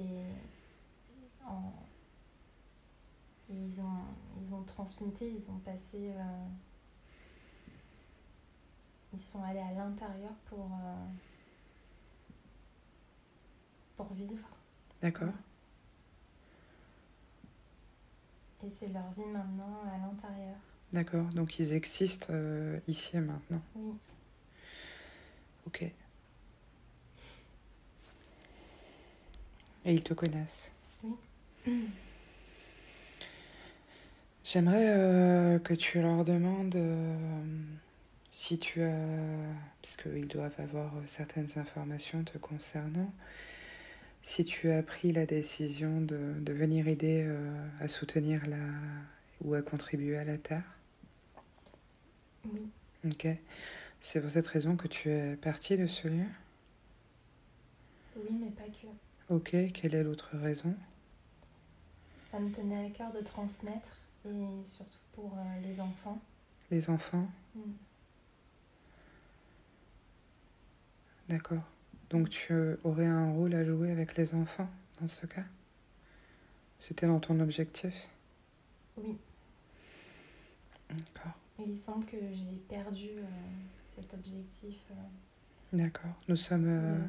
et ils ont transmuté, ils ont passé, ils sont allés à l'intérieur pour vivre. D'accord. Et c'est leur vie maintenant à l'intérieur. D'accord, donc ils existent ici et maintenant. Oui. Ok. Et ils te connaissent. Oui. J'aimerais que tu leur demandes si tu as... Parce qu'ils doivent avoir certaines informations te concernant. Si tu as pris la décision de venir aider à soutenir ou à contribuer à la Terre. Oui. Ok. C'est pour cette raison que tu es partie de ce lieu? Oui, mais pas que. Ok, quelle est l'autre raison? Ça me tenait à cœur de transmettre, et surtout pour les enfants. Les enfants? D'accord. Donc tu aurais un rôle à jouer avec les enfants dans ce cas? C'était dans ton objectif? Oui. D'accord. Il semble que j'ai perdu cet objectif. D'accord. Nous sommes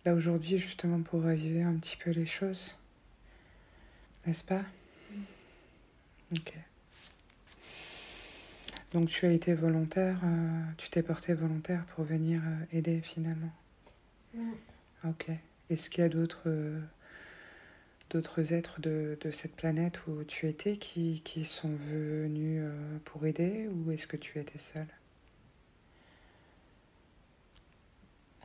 là aujourd'hui justement pour raviver un petit peu les choses. N'est-ce pas? Ok. Donc tu as été volontaire, tu t'es porté volontaire pour venir aider finalement. Oui. Ok. Est-ce qu'il y a d'autres êtres de cette planète où tu étais qui sont venus pour aider, ou est-ce que tu étais seule?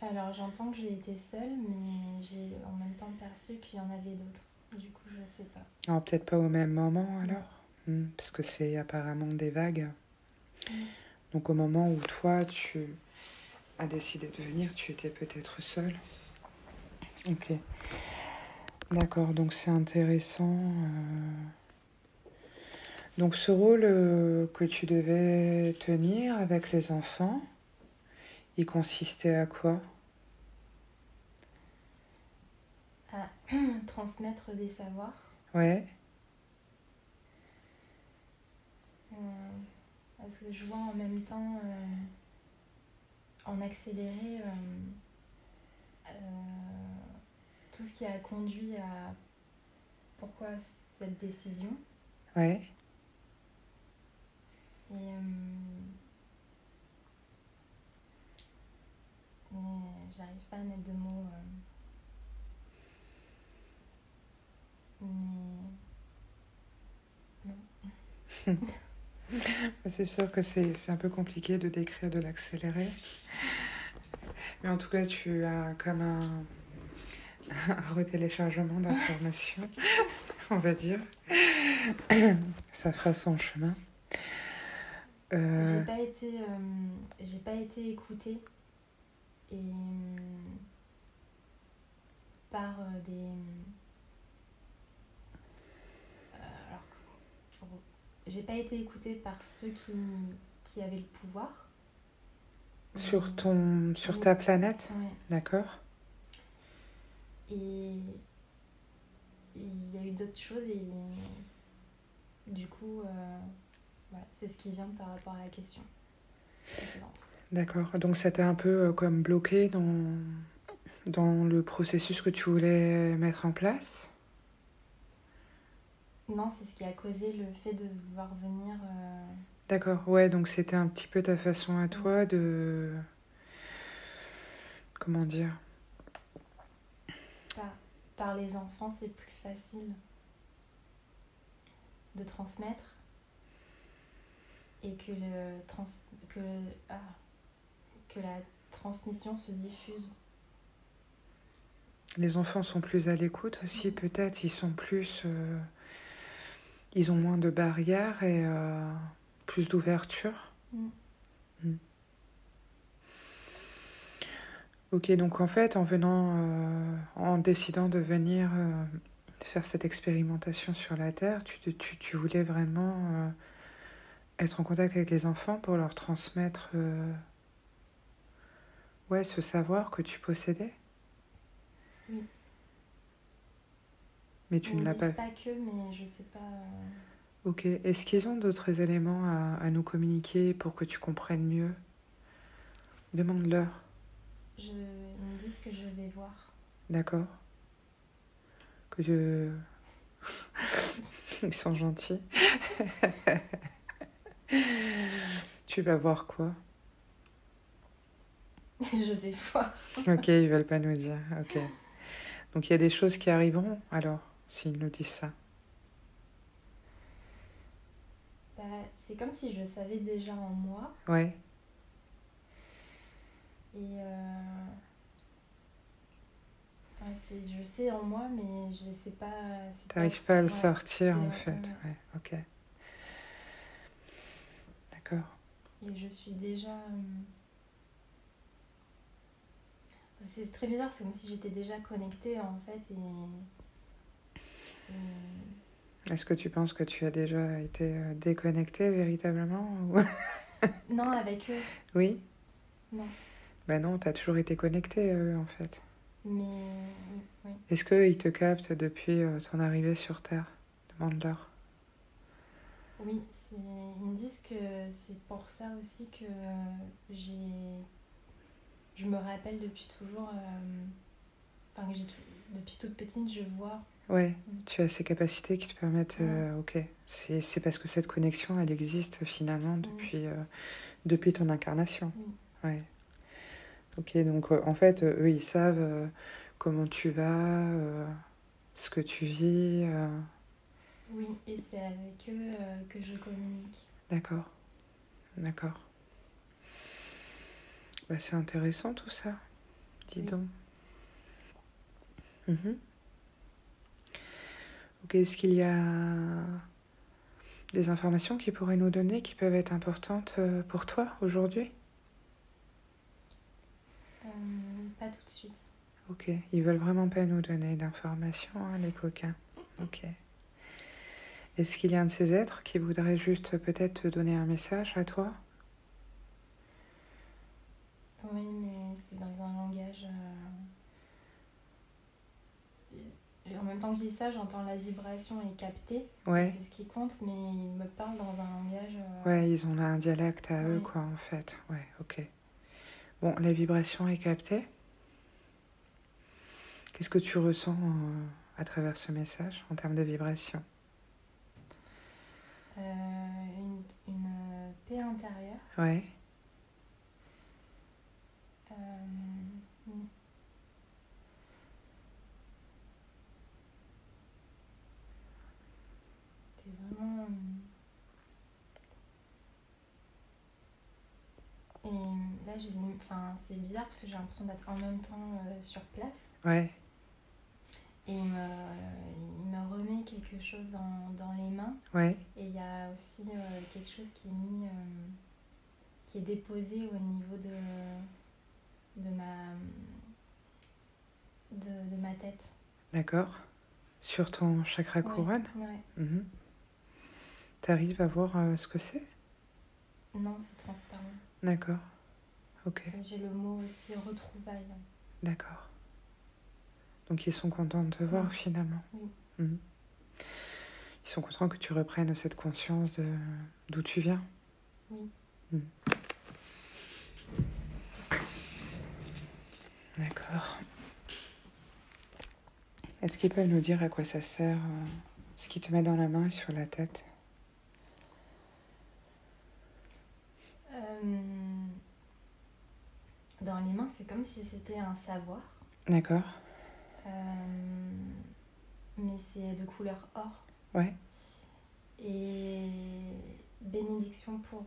Alors j'entends que j'ai été seule, mais j'ai en même temps perçu qu'il y en avait d'autres. Du coup, je sais pas. Alors peut-être pas au même moment alors, parce que c'est apparemment des vagues. Donc au moment où toi tu as décidé de venir, tu étais peut-être seule. Ok. D'accord, donc c'est intéressant. Donc ce rôle que tu devais tenir avec les enfants, il consistait à quoi? À transmettre des savoirs. Ouais. Parce que je vois en même temps, en accéléré, tout ce qui a conduit à pourquoi cette décision. Ouais. Et j'arrive pas à mettre de mots. Mais non. C'est sûr que c'est un peu compliqué de décrire de l'accéléré. Mais en tout cas, tu as comme un retéléchargement d'informations, on va dire. Ça fera son chemin. J'ai pas été écoutée et par des j'ai pas été écoutée par ceux qui avaient le pouvoir sur ta planète. Ouais. D'accord. Et il y a eu d'autres choses et du coup voilà, c'est ce qui vient par rapport à la question précédente. D'accord, donc ça t'a un peu comme bloqué dans le processus que tu voulais mettre en place? Non, c'est ce qui a causé le fait de vouloir venir. D'accord, ouais, donc c'était un petit peu ta façon à toi de... Comment dire? Par les enfants, c'est plus facile de transmettre et que la transmission se diffuse. Les enfants sont plus à l'écoute aussi, peut-être. Ils sont plus... ils ont moins de barrières et plus d'ouverture. Ok, donc en fait, en décidant de venir faire cette expérimentation sur la Terre, tu voulais vraiment être en contact avec les enfants pour leur transmettre ce savoir que tu possédais? Oui. Mais tu ne l'as pas... pas que, mais je sais pas... Ok, est-ce qu'ils ont d'autres éléments à nous communiquer pour que tu comprennes mieux? Demande-leur. Ils me disent que je vais voir. D'accord. Ils sont gentils. Tu vas voir quoi? Je vais voir. Ok, ils veulent pas nous dire. Ok. Donc il y a des choses qui arriveront alors, s'ils nous disent ça. C'est comme si je savais déjà en moi. Ouais. Et je sais en moi, mais je sais pas... T'arrives pas à le sortir en fait. Ouais, ok. D'accord. Et je suis déjà... C'est très bizarre, c'est comme si j'étais déjà connectée en fait. Est-ce que tu penses que tu as déjà été déconnectée véritablement ou... Non, avec eux. Oui? Non. Ben non, t'as toujours été connectée eux en fait. Mais oui. Est-ce qu'ils te captent depuis ton arrivée sur Terre? Demande-leur. Oui, ils me disent que c'est pour ça aussi que je me rappelle depuis toujours, enfin depuis toute petite, je vois. Ouais, tu as ces capacités qui te permettent... ok, c'est parce que cette connexion, elle existe finalement depuis ton incarnation. Ouais. Ok, donc en fait, eux, ils savent comment tu vas, ce que tu vis. Oui, et c'est avec eux que je communique. D'accord, d'accord. Bah, c'est intéressant tout ça, dis donc. Ok, est-ce qu'il y a des informations qu'ils pourraient nous donner qui peuvent être importantes pour toi aujourd'hui? Pas tout de suite. Ok, ils veulent vraiment pas nous donner d'informations, hein, les coquins. Ok. Est-ce qu'il y a un de ces êtres qui voudrait juste peut-être te donner un message à toi? Oui, mais c'est dans un langage... En même temps que je dis ça, j'entends la vibration est captée. Ouais. C'est ce qui compte, mais ils me parlent dans un langage... Ouais, ils ont là un dialecte à eux, quoi, en fait. Ouais, ok. Bon, la vibration est captée. Qu'est-ce que tu ressens à travers ce message en termes de vibration? Une paix intérieure. Ouais. C'est vraiment... Et là, c'est bizarre parce que j'ai l'impression d'être en même temps sur place. Ouais. Et il me remet quelque chose dans les mains. Ouais. Et il y a aussi quelque chose qui est mis, qui est déposé au niveau de ma tête. D'accord. Sur ton chakra couronne? Ouais. T'arrives à voir ce que c'est? Non, c'est transparent. D'accord. Ok. Et j'ai le mot aussi retrouvailles. D'accord. Donc ils sont contents de te voir finalement. Oui. Ils sont contents que tu reprennes cette conscience d'où tu viens. Oui. D'accord. Est-ce qu'ils peuvent nous dire à quoi ça sert ce qu'ils te met dans la main et sur la tête? Dans les mains, c'est comme si c'était un savoir. D'accord. Mais c'est de couleur or. Ouais. Et bénédiction pour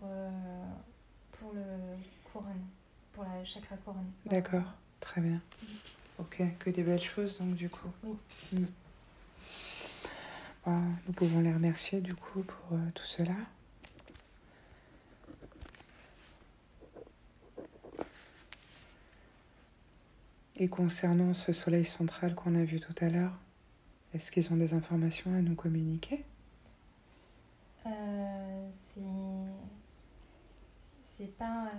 le couronne, pour la chakra couronne. D'accord, très bien. Ok, que des belles choses donc du coup. Oui. Nous pouvons les remercier du coup pour tout cela. Et concernant ce soleil central qu'on a vu tout à l'heure, est-ce qu'ils ont des informations à nous communiquer? C'est pas...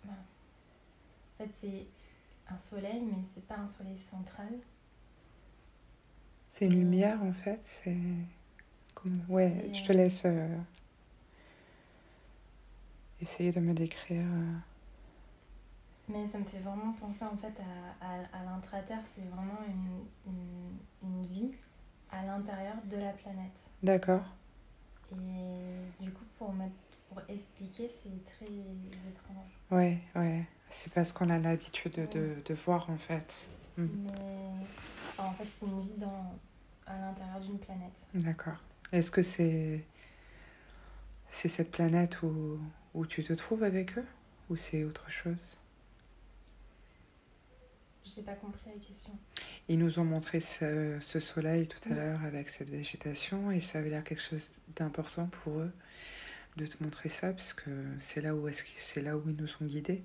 En fait, c'est un soleil, mais c'est pas un soleil central. C'est une lumière en fait, c'est... Ouais, je te laisse essayer de me décrire... Mais ça me fait vraiment penser en fait à l'intraterre, c'est vraiment une vie à l'intérieur de la planète. D'accord. Et du coup, pour expliquer, c'est très étrange. Ouais. C'est parce qu'on a l'habitude de voir en fait. Mais en fait, c'est une vie à l'intérieur d'une planète. D'accord. Est-ce que c'est cette planète où tu te trouves avec eux? Ou c'est autre chose? J'ai pas compris la question. Ils nous ont montré ce soleil tout à l'heure avec cette végétation et ça avait l'air quelque chose d'important pour eux de te montrer ça parce que c'est là où ils nous ont guidés.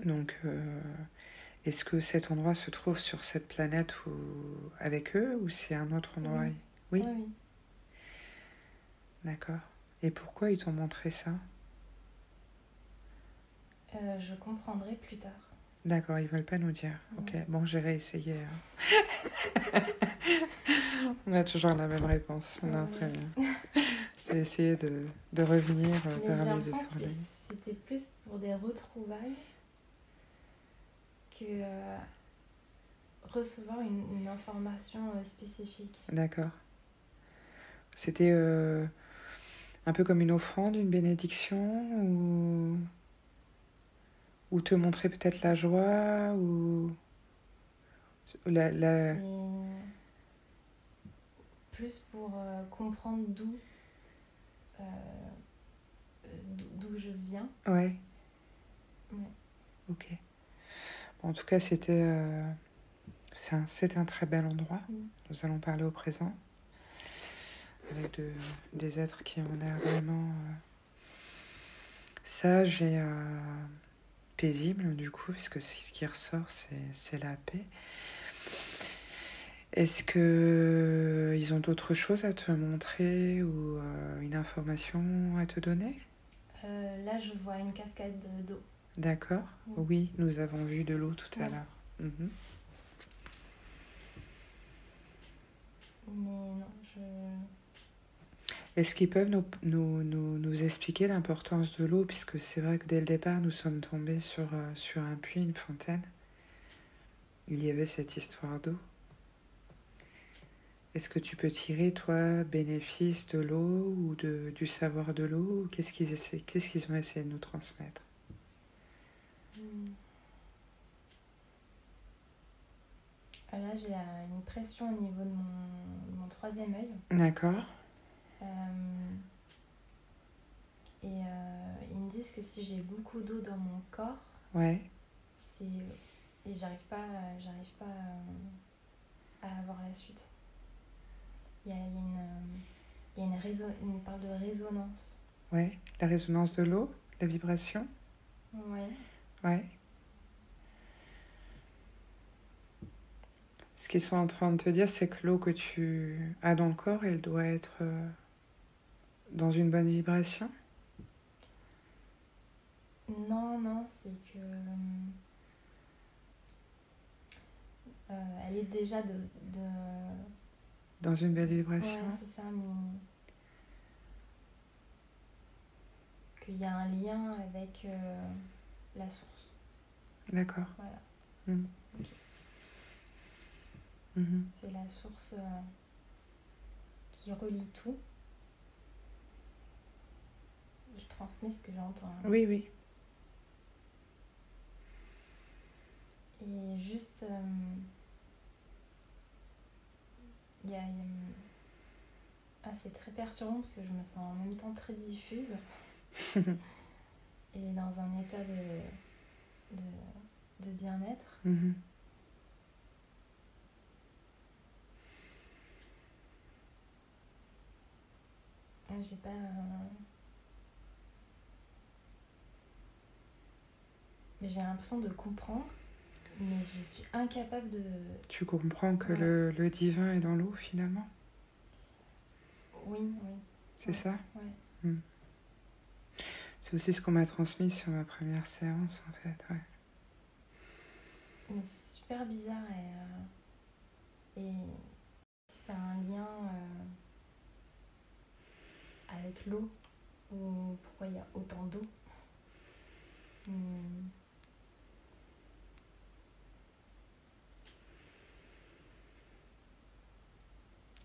Donc, est-ce que cet endroit se trouve sur cette planète avec eux ou c'est un autre endroit? Oui. D'accord. Et pourquoi ils t'ont montré ça? Je comprendrai plus tard. D'accord, ils veulent pas nous dire. Ok, bon, j'ai réessayé. On a toujours la même réponse. Non, très bien. J'ai essayé de revenir par mes sourires. C'était plus pour des retrouvailles que recevoir une information spécifique. D'accord. C'était un peu comme une offrande, une bénédiction, ou te montrer peut-être la joie, ou C'est plus pour comprendre d'où je viens. Ouais. Ok. Bon, en tout cas, c'est un très bel endroit. Nous allons parler au présent avec des êtres qui ont l'air vraiment sages et paisibles, du coup, puisque ce qui ressort, c'est la paix. Est-ce qu'ils ont d'autres choses à te montrer ou une information à te donner ? Là, je vois une cascade d'eau. D'accord. Oui, nous avons vu de l'eau tout à l'heure. Mm-hmm. Mais non, Est-ce qu'ils peuvent nous expliquer l'importance de l'eau, puisque c'est vrai que dès le départ, nous sommes tombés sur un puits, une fontaine. Il y avait cette histoire d'eau. Est-ce que tu peux tirer, toi, bénéfice de l'eau ou du savoir de l'eau? Qu'est-ce qu'ils ont essayé de nous transmettre? Là, j'ai une pression au niveau de mon troisième œil. D'accord. Et ils me disent que si j'ai beaucoup d'eau dans mon corps, ouais. Et j'arrive pas à avoir la suite. Il parle de résonance. Ouais, la résonance de l'eau, la vibration. Ouais. Ouais. Ce qu'ils sont en train de te dire, c'est que l'eau que tu as dans le corps, elle doit être dans une bonne vibration. Non, c'est que elle est déjà dans une belle vibration. Ouais, c'est ça, mais qu'il y a un lien avec la source. D'accord. Voilà. Okay. C'est la source qui relie tout. Je transmets ce que j'entends. Oui, oui. Et juste, c'est très perturbant parce que je me sens en même temps très diffuse et dans un état de bien-être. J'ai pas... J'ai l'impression de comprendre, mais je suis incapable de... Tu comprends que le divin est dans l'eau, finalement? Oui. C'est ça? Ouais. C'est aussi ce qu'on m'a transmis sur ma première séance, en fait, ouais. Mais c'est super bizarre et c'est un lien avec l'eau, ou pourquoi il y a autant d'eau.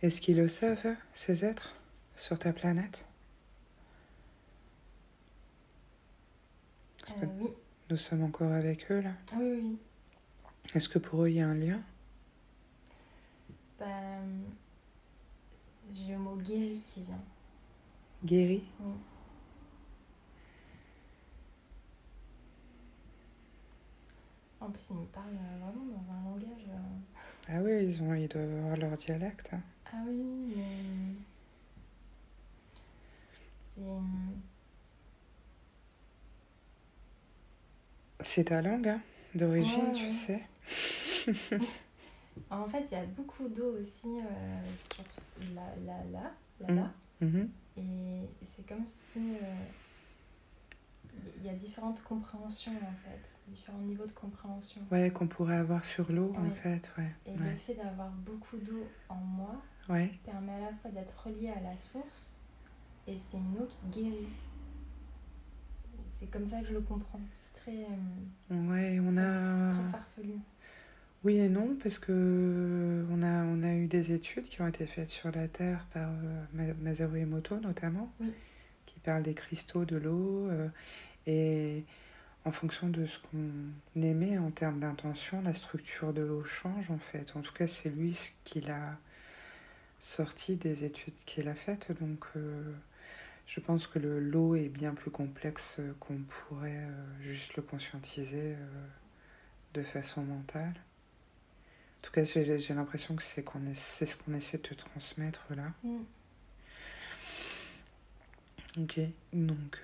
Est-ce qu'ils le savent, ces êtres, sur ta planète? Oui. Nous sommes encore avec eux, là? Oui. Est-ce que pour eux, il y a un lien? J'ai le mot guéri qui vient. Guéri? Oui. En plus, ils me parlent vraiment dans un langage... Ah oui, ils doivent avoir leur dialecte. Hein. Ah oui, mais... C'est ta langue, hein, d'origine, tu sais. En fait, il y a beaucoup d'eau aussi sur là. Et c'est comme si... il y a différentes compréhensions, en fait. Différents niveaux de compréhension. Ouais, qu'on pourrait avoir sur l'eau, en fait, ouais. Et le fait d'avoir beaucoup d'eau en moi, Ouais. permet à la fois d'être relié à la source et c'est une eau qui guérit. C'est comme ça que je le comprends. C'est très, Ouais, c'est très farfelu. Oui et non, parce que on a eu des études qui ont été faites sur la Terre par Masaru Emoto notamment, Oui. qui parle des cristaux de l'eau et en fonction de ce qu'on émet en termes d'intention, la structure de l'eau change en fait. En tout cas, c'est lui ce qu'il a sorti des études qu'il a faites. Donc, je pense que l'eau est bien plus complexe qu'on pourrait juste le conscientiser de façon mentale. En tout cas, j'ai l'impression que c'est ce qu'on essaie de te transmettre là. Ok, donc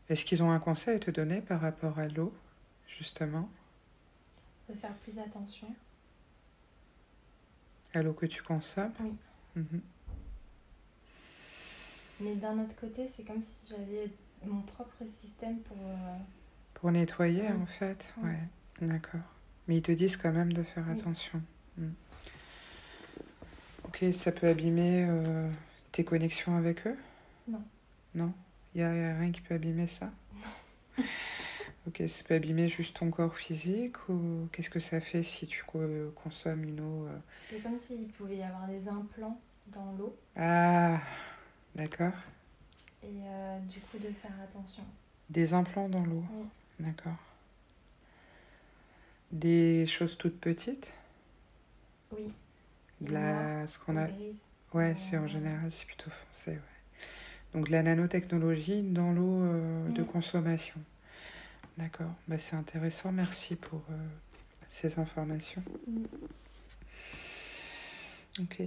est-ce qu'ils ont un conseil à te donner par rapport à l'eau, justement? De faire plus attention. À l'eau que tu consommes? Oui. Mm-hmm. Mais d'un autre côté, c'est comme si j'avais mon propre système pour... Pour nettoyer, en fait? Oui. Ouais, d'accord. Mais ils te disent quand même de faire attention. Ok, ça peut abîmer tes connexions avec eux? Non. Non? Il n'y a rien qui peut abîmer ça? Non. Ok, ça peut abîmer juste ton corps physique ou qu'est-ce que ça fait si tu consommes une eau C'est comme s'il pouvait y avoir des implants dans l'eau. Ah, d'accord. Et du coup de faire attention. Des implants dans l'eau? Oui. D'accord. Des choses toutes petites? Oui. Ce qu'on a... Grise. Ouais, c'est en général, c'est plutôt foncé, ouais. Donc la nanotechnologie dans l'eau de consommation. D'accord, bah, c'est intéressant, merci pour ces informations. Ok,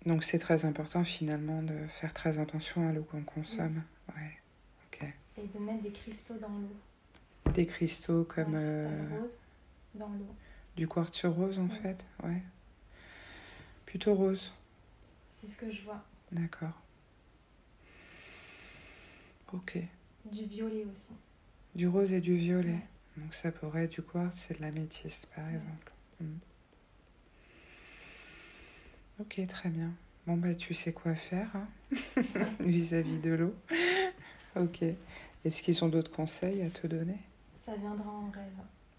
donc c'est très important finalement de faire très attention à l'eau qu'on consomme. Ouais, ok. Et de mettre des cristaux dans l'eau. Des cristaux comme... rose dans l'eau. Du quartz rose en fait, ouais. Plutôt rose. C'est ce que je vois. D'accord. Ok. Du violet aussi. Du rose et du violet. Ouais. Donc ça pourrait être du quartz et de l'améthyste par exemple. Ok, très bien. Bon, bah tu sais quoi faire hein vis-à-vis de l'eau. Ok. Est-ce qu'ils ont d'autres conseils à te donner? Ça viendra en rêve.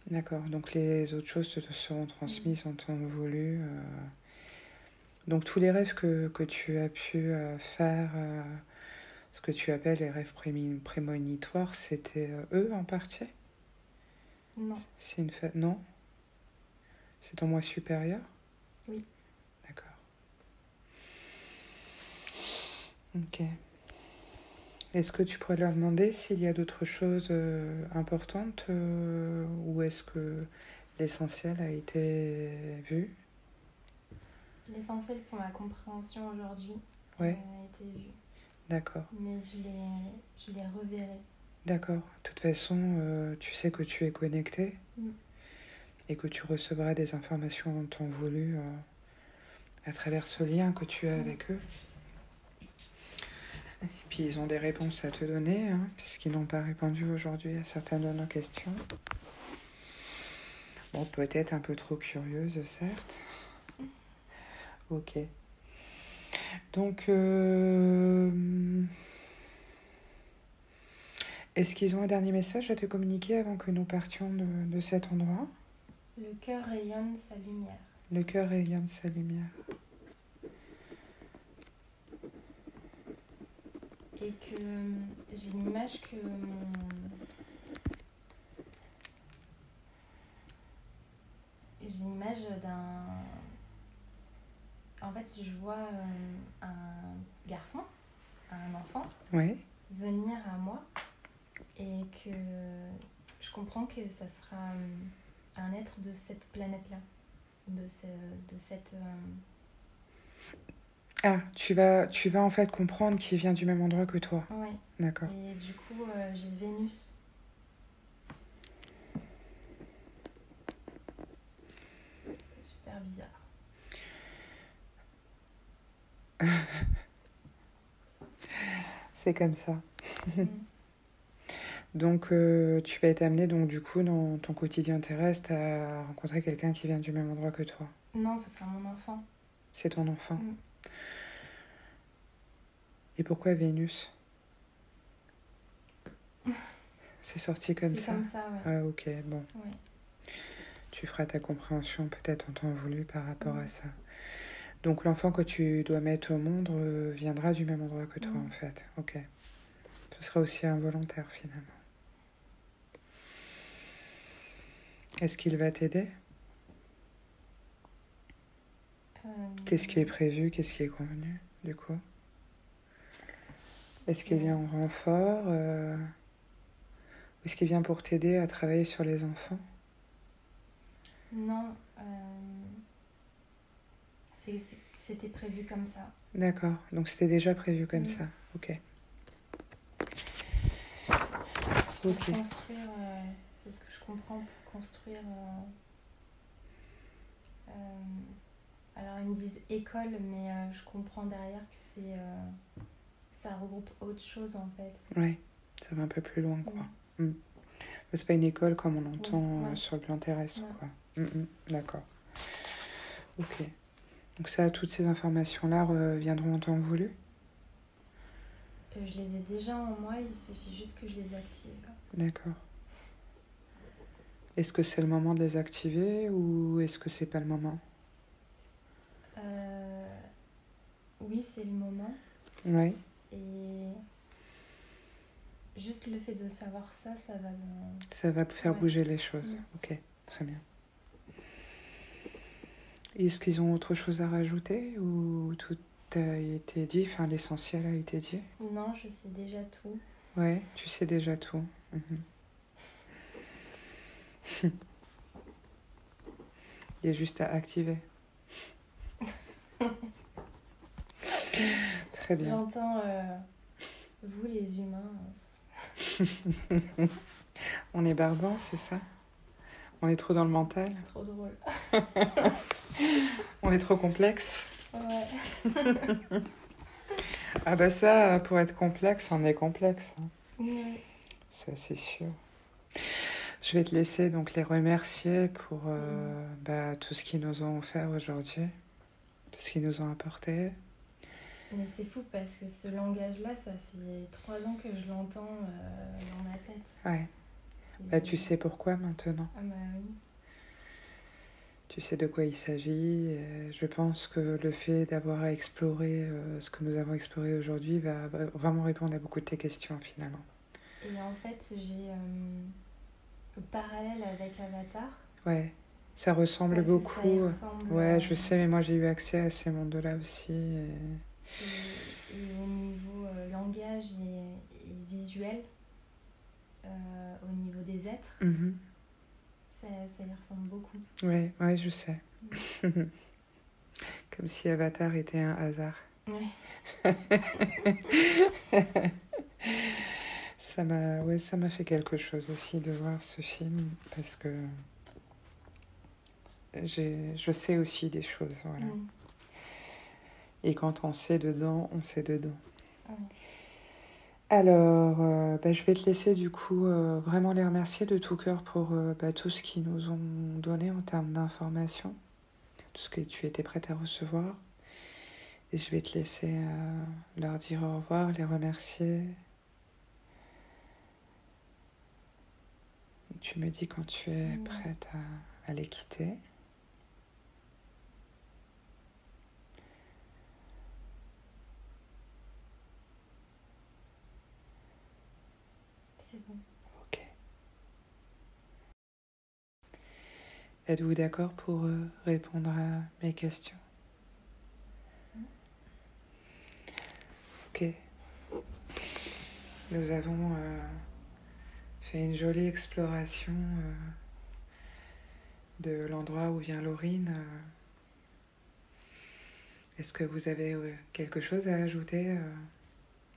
D'accord, donc les autres choses te seront transmises en temps voulu. Donc tous les rêves que tu as pu faire, ce que tu appelles les rêves prémonitoires, c'était eux en partie? Non. C'est une non? C'est ton moi supérieur? Oui. D'accord. Ok. Est-ce que tu pourrais leur demander s'il y a d'autres choses importantes ou est-ce que l'essentiel a été vu? L'essentiel pour ma compréhension aujourd'hui a été vu. D'accord. Mais je les reverrai. D'accord. De toute façon, tu sais que tu es connecté et que tu recevras des informations en temps voulu à travers ce lien que tu as avec eux. Et puis ils ont des réponses à te donner, hein, puisqu'ils n'ont pas répondu aujourd'hui à certaines de nos questions. Bon, peut-être un peu trop curieuse, certes. Ok. Donc, est-ce qu'ils ont un dernier message à te communiquer avant que nous partions de cet endroit? Le cœur rayonne sa lumière. Le cœur rayonne sa lumière. Et que j'ai l'image que j'ai l'image d'un... En fait, si je vois un garçon, un enfant, venir à moi, et que je comprends que ça sera un être de cette planète-là, de cette... Ah, tu vas en fait comprendre qu'il vient du même endroit que toi. Oui. D'accord. Et du coup, j'ai Vénus. C'est super bizarre. C'est comme ça. Donc, tu vas être amené, donc, du coup, dans ton quotidien terrestre, à rencontrer quelqu'un qui vient du même endroit que toi. Non, ce sera mon enfant. C'est ton enfant. Et pourquoi Vénus? C'est sorti comme ça? C'est comme ça, ouais. Ah, ok, bon. Ouais. Tu feras ta compréhension peut-être en temps voulu par rapport à ça. Donc l'enfant que tu dois mettre au monde viendra du même endroit que toi, en fait. Ok. Ce sera aussi involontaire, finalement. Est-ce qu'il va t'aider? Qu'est-ce qui est prévu? Qu'est-ce qui est convenu, du coup? Est-ce qu'il vient en renfort ou est-ce qu'il vient pour t'aider à travailler sur les enfants? Non, c'était prévu comme ça. D'accord, donc c'était déjà prévu comme ça. Ok. Pour construire, c'est ce que je comprends, pour construire... alors ils me disent école, mais je comprends derrière que ça regroupe autre chose en fait. Ouais, ça va un peu plus loin quoi. C'est pas une école comme on entend sur le plan terrestre quoi. D'accord. Ok. Donc ça, toutes ces informations-là reviendront en temps voulu? Je les ai déjà en moi, il suffit juste que je les active. D'accord. Est-ce que c'est le moment de les activer ou est-ce que c'est pas le moment? Oui, c'est le moment. Ouais. Et juste le fait de savoir ça, ça va Ça va faire bouger les choses. Ok, très bien. Est-ce qu'ils ont autre chose à rajouter ou tout a été dit, enfin l'essentiel a été dit? Non, je sais déjà tout. Ouais, tu sais déjà tout. Il y a juste à activer. Très bien. J'entends, vous les humains... On est barbants, c'est ça? On est trop dans le mental? C'est trop drôle. On est trop complexe? Ouais. Ah bah ça, pour être complexe, on est complexe. Oui. Ça, c'est sûr. Je vais te laisser donc les remercier pour tout ce qu'ils nous ont offert aujourd'hui, tout ce qu'ils nous ont apporté. Mais c'est fou parce que ce langage-là, ça fait 3 ans que je l'entends dans ma tête. Ouais. Bah, tu sais pourquoi maintenant. Ah bah oui. Tu sais de quoi il s'agit. Je pense que le fait d'avoir exploré ce que nous avons exploré aujourd'hui va vraiment répondre à beaucoup de tes questions finalement. Et en fait, j'ai le parallèle avec Avatar. Ouais, ça ressemble beaucoup. Ça ressemble, ouais, je sais, mais moi j'ai eu accès à ces mondes-là aussi. Et au niveau langage et visuel, au niveau des êtres, ça y ressemble beaucoup. Ouais, je sais. Comme si Avatar était un hasard. Ouais. Ça m'a fait quelque chose aussi de voir ce film parce que je sais aussi des choses, voilà. Et quand on sait dedans, on sait dedans. Alors, je vais te laisser du coup vraiment les remercier de tout cœur pour tout ce qu'ils nous ont donné en termes d'informations, tout ce que tu étais prête à recevoir. Et je vais te laisser leur dire au revoir, les remercier. Tu me dis quand tu es prête à les quitter. C'est bon. Ok. Êtes-vous d'accord pour répondre à mes questions? Ok. Nous avons fait une jolie exploration de l'endroit où vient Laurine. Est-ce que vous avez quelque chose à ajouter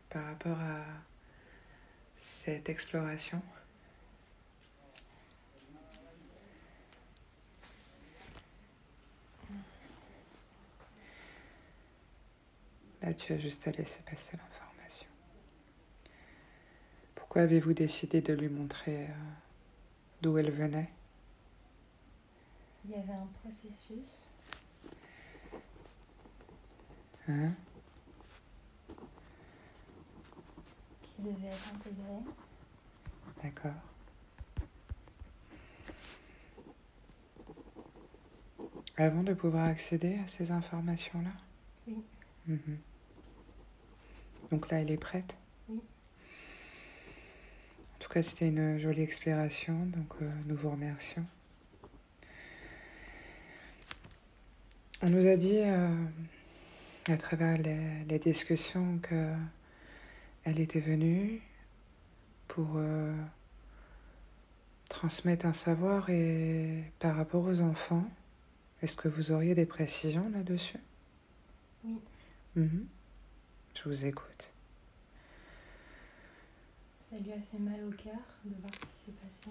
par rapport à cette exploration? Là, tu as juste à laisser passer l'information. Pourquoi avez-vous décidé de lui montrer d'où elle venait? Il y avait un processus Hein? Qui devait être intégré. D'accord. Avant de pouvoir accéder à ces informations-là? Oui. Mm-hmm. Donc là, elle est prête? Oui. En tout cas, c'était une jolie explication, donc nous vous remercions. On nous a dit, à travers les discussions, qu'elle était venue pour transmettre un savoir et par rapport aux enfants. Est-ce que vous auriez des précisions là-dessus? Oui. Mm-hmm. Je vous écoute. Ça lui a fait mal au cœur de voir ce qui s'est passé.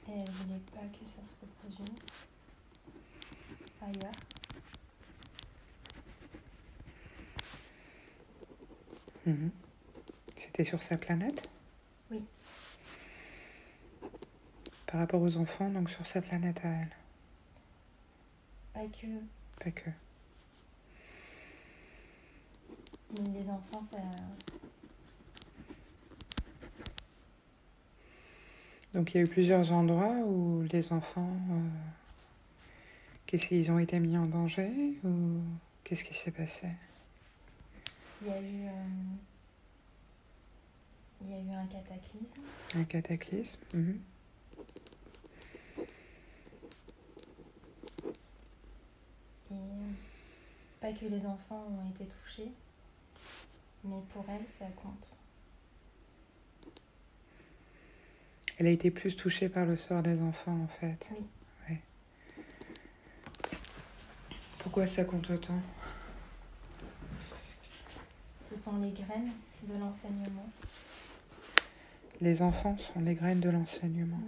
Et elle voulait pas que ça se reproduise ailleurs. Mm-hmm. C'était sur sa planète? Oui. Par rapport aux enfants, donc sur sa planète à elle? Pas que. Pas que. Mais les enfants, ça... Donc il y a eu plusieurs endroits où les enfants, qu'est-ce qu'ils ont été mis en danger ou qu'est-ce qui s'est passé? Il y a eu un cataclysme. Un cataclysme. Mm-hmm. Et pas que les enfants ont été touchés, mais pour elle, ça compte. Elle a été plus touchée par le sort des enfants, en fait. Oui. Ouais. Pourquoi ça compte autant? Ce sont les graines de l'enseignement. Les enfants sont les graines de l'enseignement.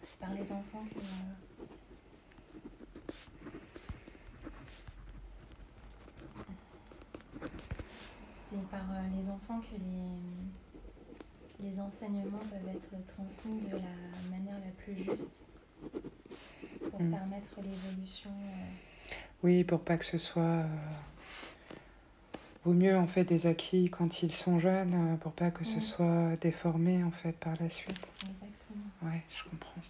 C'est par les enfants que... C'est par les enfants que les enseignements peuvent être transmis de la manière la plus juste pour permettre l'évolution. Oui, pour pas que ce soit... Vaut mieux en fait des acquis quand ils sont jeunes pour pas que ce soit déformé en fait par la suite. Exactement. Ouais, je comprends.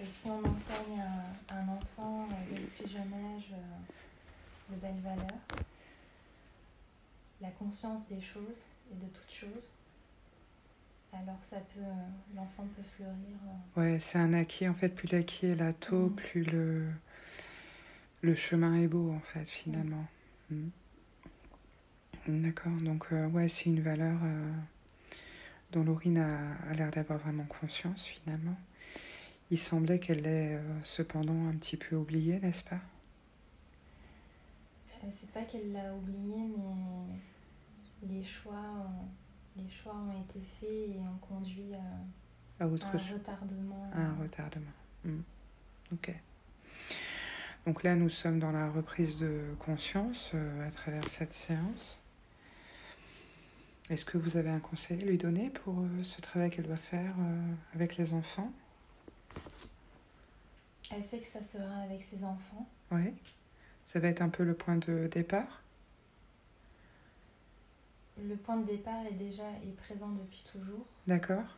Et si on enseigne à un enfant dès le plus jeune âge de belles valeurs, la conscience des choses et de toutes choses, alors ça peut, l'enfant peut fleurir. Ouais, c'est un acquis en fait. Plus l'acquis est là tôt, plus le chemin est beau en fait finalement. D'accord, donc ouais, c'est une valeur dont Laurine a l'air d'avoir vraiment conscience finalement. Il semblait qu'elle l'ait cependant un petit peu oubliée, n'est-ce pas? C'est pas qu'elle l'a oublié, mais les choix ont été faits et ont conduit à un retardement. À un retardement. Ok. Donc là, nous sommes dans la reprise de conscience à travers cette séance. Est-ce que vous avez un conseil à lui donner pour ce travail qu'elle doit faire avec les enfants? Elle sait que ça sera avec ses enfants. Oui. Ça va être un peu le point de départ? Le point de départ est présent depuis toujours. D'accord.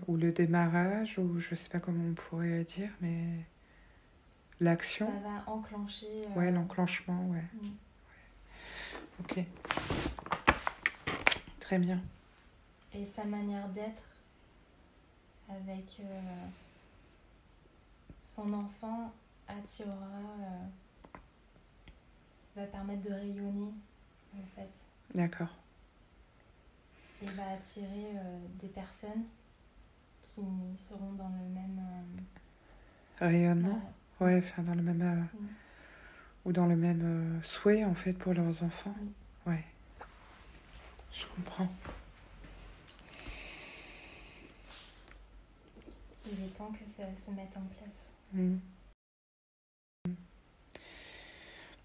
Ou le démarrage, ou je ne sais pas comment on pourrait dire, mais l'action. Ça va enclencher. Ouais, l'enclenchement, ouais. Ok. Très bien. Et sa manière d'être avec son enfant va permettre de rayonner en fait. D'accord. Et va attirer des personnes qui seront dans le même rayonnement. Ouais, enfin dans le même ou dans le même souhait en fait pour leurs enfants. Ouais. Je comprends. Il est temps que ça se mette en place.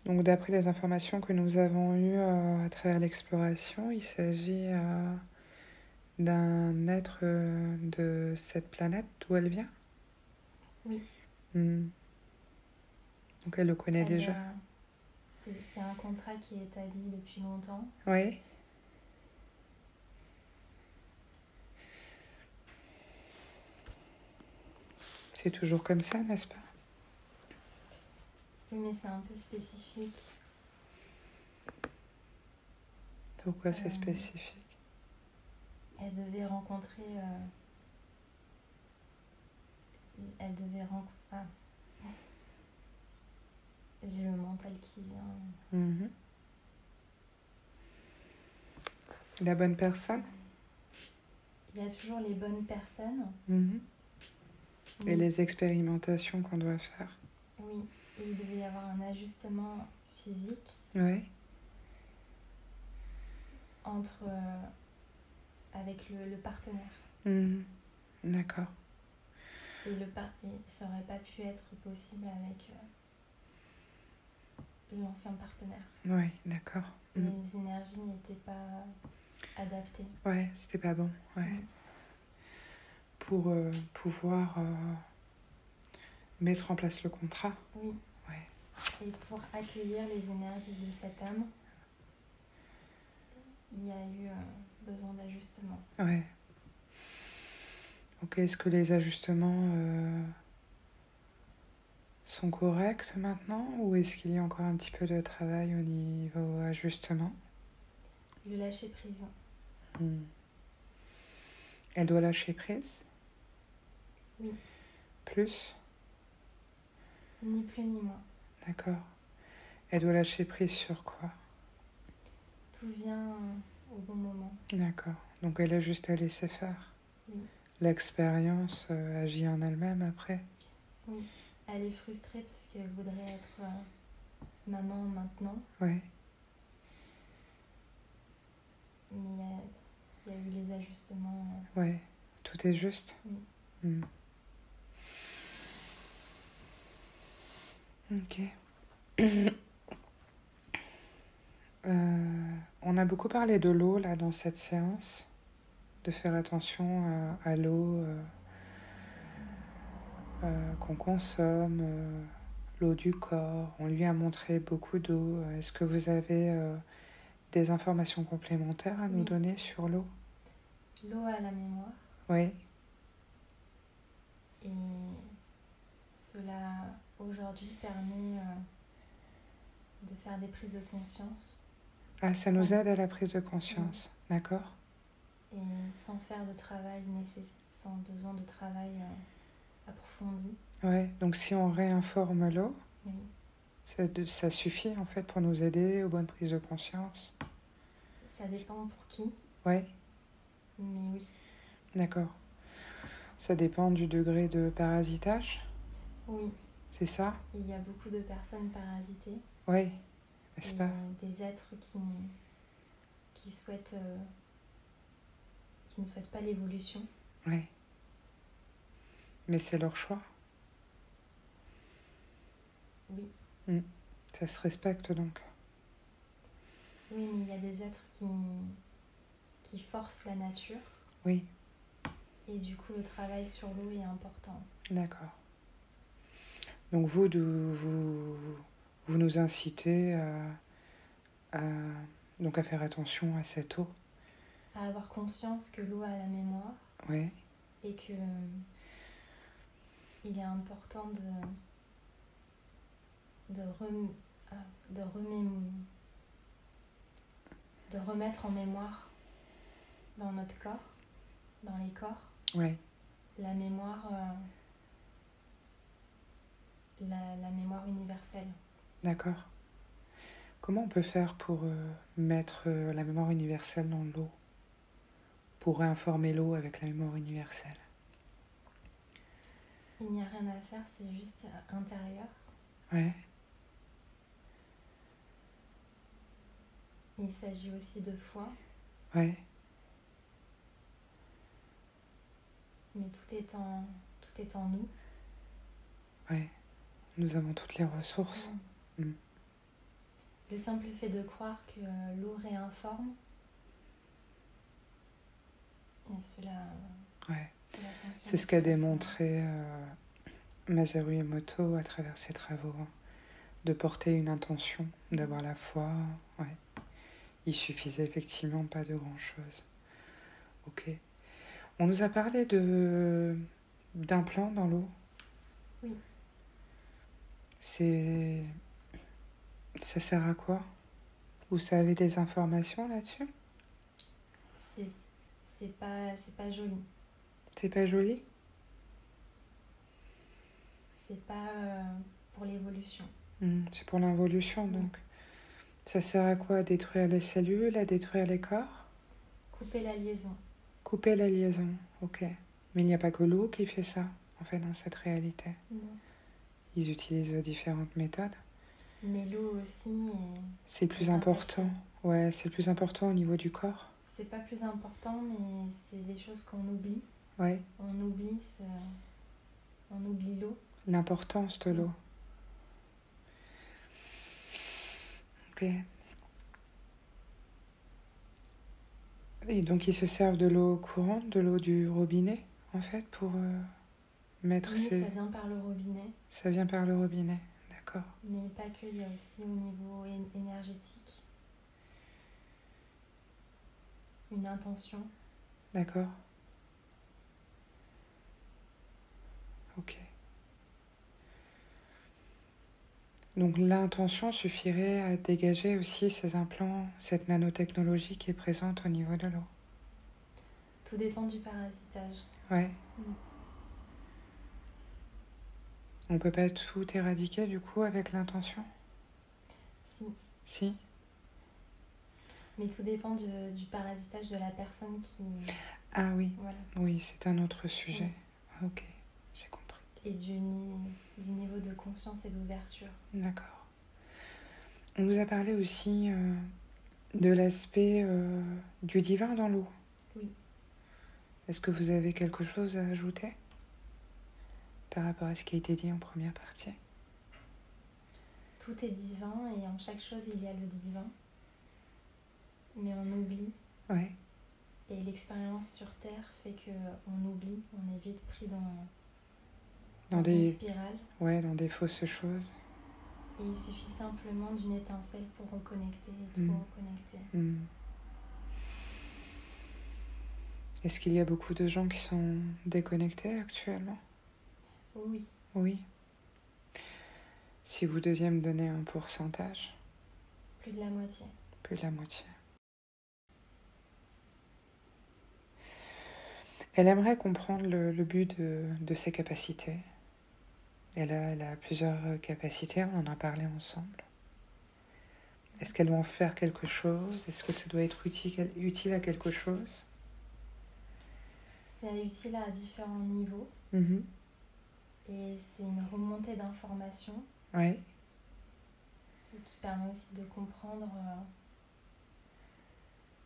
Donc d'après les informations que nous avons eues à travers l'exploration, il s'agit d'un être de cette planète d'où elle vient. Oui. Donc elle le connaît déjà. C'est un contrat qui est établi depuis longtemps. Oui. C'est toujours comme ça, n'est-ce pas? Oui, mais c'est un peu spécifique. Pourquoi c'est spécifique? Elle devait rencontrer... Ah. J'ai le mental qui vient. La bonne personne? Il y a toujours les bonnes personnes. Et les expérimentations qu'on doit faire. Oui, et il devait y avoir un ajustement physique. Oui. Avec le partenaire. D'accord. Et ça n'aurait pas pu être possible avec l'ancien partenaire. Oui, d'accord. Les énergies n'étaient pas adaptées. Ouais, c'était pas bon. Ouais. Pour pouvoir mettre en place le contrat. Oui. Ouais. Et pour accueillir les énergies de cette âme, il y a eu besoin d'ajustement. Ouais. Ok, est-ce que les ajustements sont corrects maintenant ou est-ce qu'il y a encore un petit peu de travail au niveau ajustement? Le lâcher prise. Elle doit lâcher prise? Oui. Plus? Ni plus ni moins. D'accord. Elle doit lâcher prise sur quoi? Tout vient au bon moment. D'accord. Donc elle a juste à laisser faire. Oui. L'expérience agit en elle-même après. Oui. Elle est frustrée parce qu'elle voudrait être maman maintenant. Oui. Mais il y a eu les ajustements. Oui. Tout est juste. Oui. Ok. On a beaucoup parlé de l'eau là dans cette séance, de faire attention à l'eau qu'on consomme, l'eau du corps. On lui a montré beaucoup d'eau. Est-ce que vous avez des informations complémentaires à nous donner sur l'eau? L'eau a la mémoire. Oui. Et cela aujourd'hui permet de faire des prises de conscience. Ah, ça nous aide à la prise de conscience, d'accord. Et sans faire de travail sans besoin de travail approfondi. Ouais, donc si on réinforme l'eau, ça suffit en fait pour nous aider aux bonnes prises de conscience. Ça dépend pour qui. Ouais. Mais oui. D'accord. Ça dépend du degré de parasitage? Oui. C'est ça? Il y a beaucoup de personnes parasitées. Oui, n'est-ce pas? Des êtres qui souhaitent... qui ne souhaitent pas l'évolution. Oui. Mais c'est leur choix. Oui. Ça se respecte donc. Oui, mais il y a des êtres qui forcent la nature. Oui. Et du coup, le travail sur l'eau est important. D'accord. Donc vous nous incitez donc à faire attention à cette eau. À avoir conscience que l'eau a la mémoire. Oui. Et que il est important de remettre en mémoire dans notre corps, dans les corps, la mémoire, la mémoire universelle. D'accord. Comment on peut faire pour mettre la mémoire universelle dans l'eau? Pour réinformer l'eau avec la mémoire universelle? Il n'y a rien à faire, c'est juste intérieur. Ouais. Il s'agit aussi de foi. Ouais. Mais tout est en nous. Ouais. Nous avons toutes les ressources. le simple fait de croire que l'eau réinforme, et cela fonctionne. C'est ce qu'a démontré Masaru Emoto à travers ses travaux, hein, de porter une intention, d'avoir la foi. Ouais. Il suffisait effectivement pas de grand-chose. Ok. On nous a parlé d'implants dans l'eau. Oui. Ça sert à quoi? Vous savez des informations là-dessus? C'est pas joli. C'est pas joli? C'est pas pour l'évolution. C'est pour l'involution, donc. Ça sert à quoi? À détruire les cellules, à détruire les corps? Couper la liaison. Couper la liaison, ok. Mais il n'y a pas que l'eau qui fait ça, en fait, dans cette réalité. Non. Ils utilisent différentes méthodes. Mais l'eau aussi c'est plus important. Ouais, c'est plus important au niveau du corps. C'est pas plus important, mais c'est des choses qu'on oublie. Ouais. On oublie l'eau. L'importance de l'eau. Ok. Et donc ils se servent de l'eau courante, de l'eau du robinet, en fait, pour mettre ça vient par le robinet. Ça vient par le robinet, d'accord. Mais pas que, il y a aussi au niveau énergétique une intention. D'accord. Ok. Donc l'intention suffirait à dégager aussi ces implants, cette nanotechnologie qui est présente au niveau de l'eau. Tout dépend du parasitage. Ouais. On peut pas tout éradiquer du coup avec l'intention? Si. Mais tout dépend du parasitage de la personne qui... Ah oui. Voilà. Oui, c'est un autre sujet. Oui. Ok, j'ai compris. Et du niveau de conscience et d'ouverture. D'accord. On nous a parlé aussi de l'aspect du divin dans l'eau. Oui. Est-ce que vous avez quelque chose à ajouter par rapport à ce qui a été dit en première partie? Tout est divin et en chaque chose il y a le divin. Mais on oublie. Ouais. Et l'expérience sur Terre fait qu'on oublie, on est vite pris dans des spirales. Ouais, dans des fausses choses. Et il suffit simplement d'une étincelle pour reconnecter et tout reconnecter. Est-ce qu'il y a beaucoup de gens qui sont déconnectés actuellement? Oui. Oui. Si vous deviez me donner un pourcentage? Plus de la moitié. Plus de la moitié. Elle aimerait comprendre le but de ses capacités. Elle a plusieurs capacités, on en a parlé ensemble. Est-ce qu'elle doit en faire quelque chose? Est-ce que ça doit être utile à quelque chose? C'est utile à différents niveaux. Et c'est une remontée d'informations. Oui. Qui permet aussi de comprendre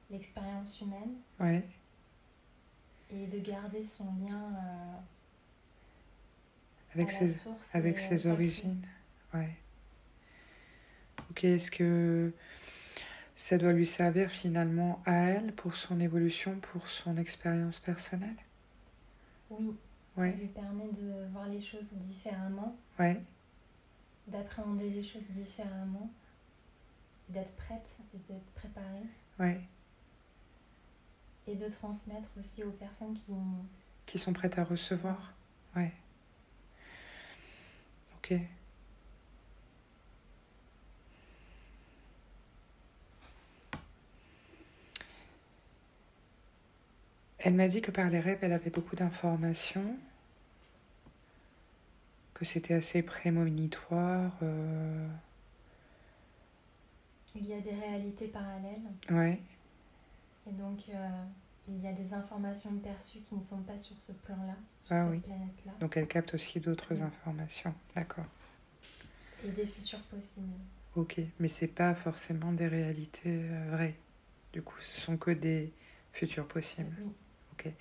l'expérience humaine. Oui. Et de garder son lien avec ses origines. Ouais. Ok, est-ce que ça doit lui servir finalement à elle pour son évolution, pour son expérience personnelle? Oui. Ouais. Ça lui permet de voir les choses différemment. Ouais. D'appréhender les choses différemment. D'être prête et d'être préparée. Ouais. Et de transmettre aussi aux personnes qui sont prêtes à recevoir. Ouais. Ok. Elle m'a dit que par les rêves, elle avait beaucoup d'informations, que c'était assez prémonitoire. Il y a des réalités parallèles. Ouais. Et donc, il y a des informations perçues qui ne sont pas sur ce plan-là, sur cette planète-là. Donc, elle capte aussi d'autres informations. D'accord. Et des futurs possibles. Ok, mais c'est pas forcément des réalités vraies. Du coup, ce sont que des futurs possibles. Oui. Ok.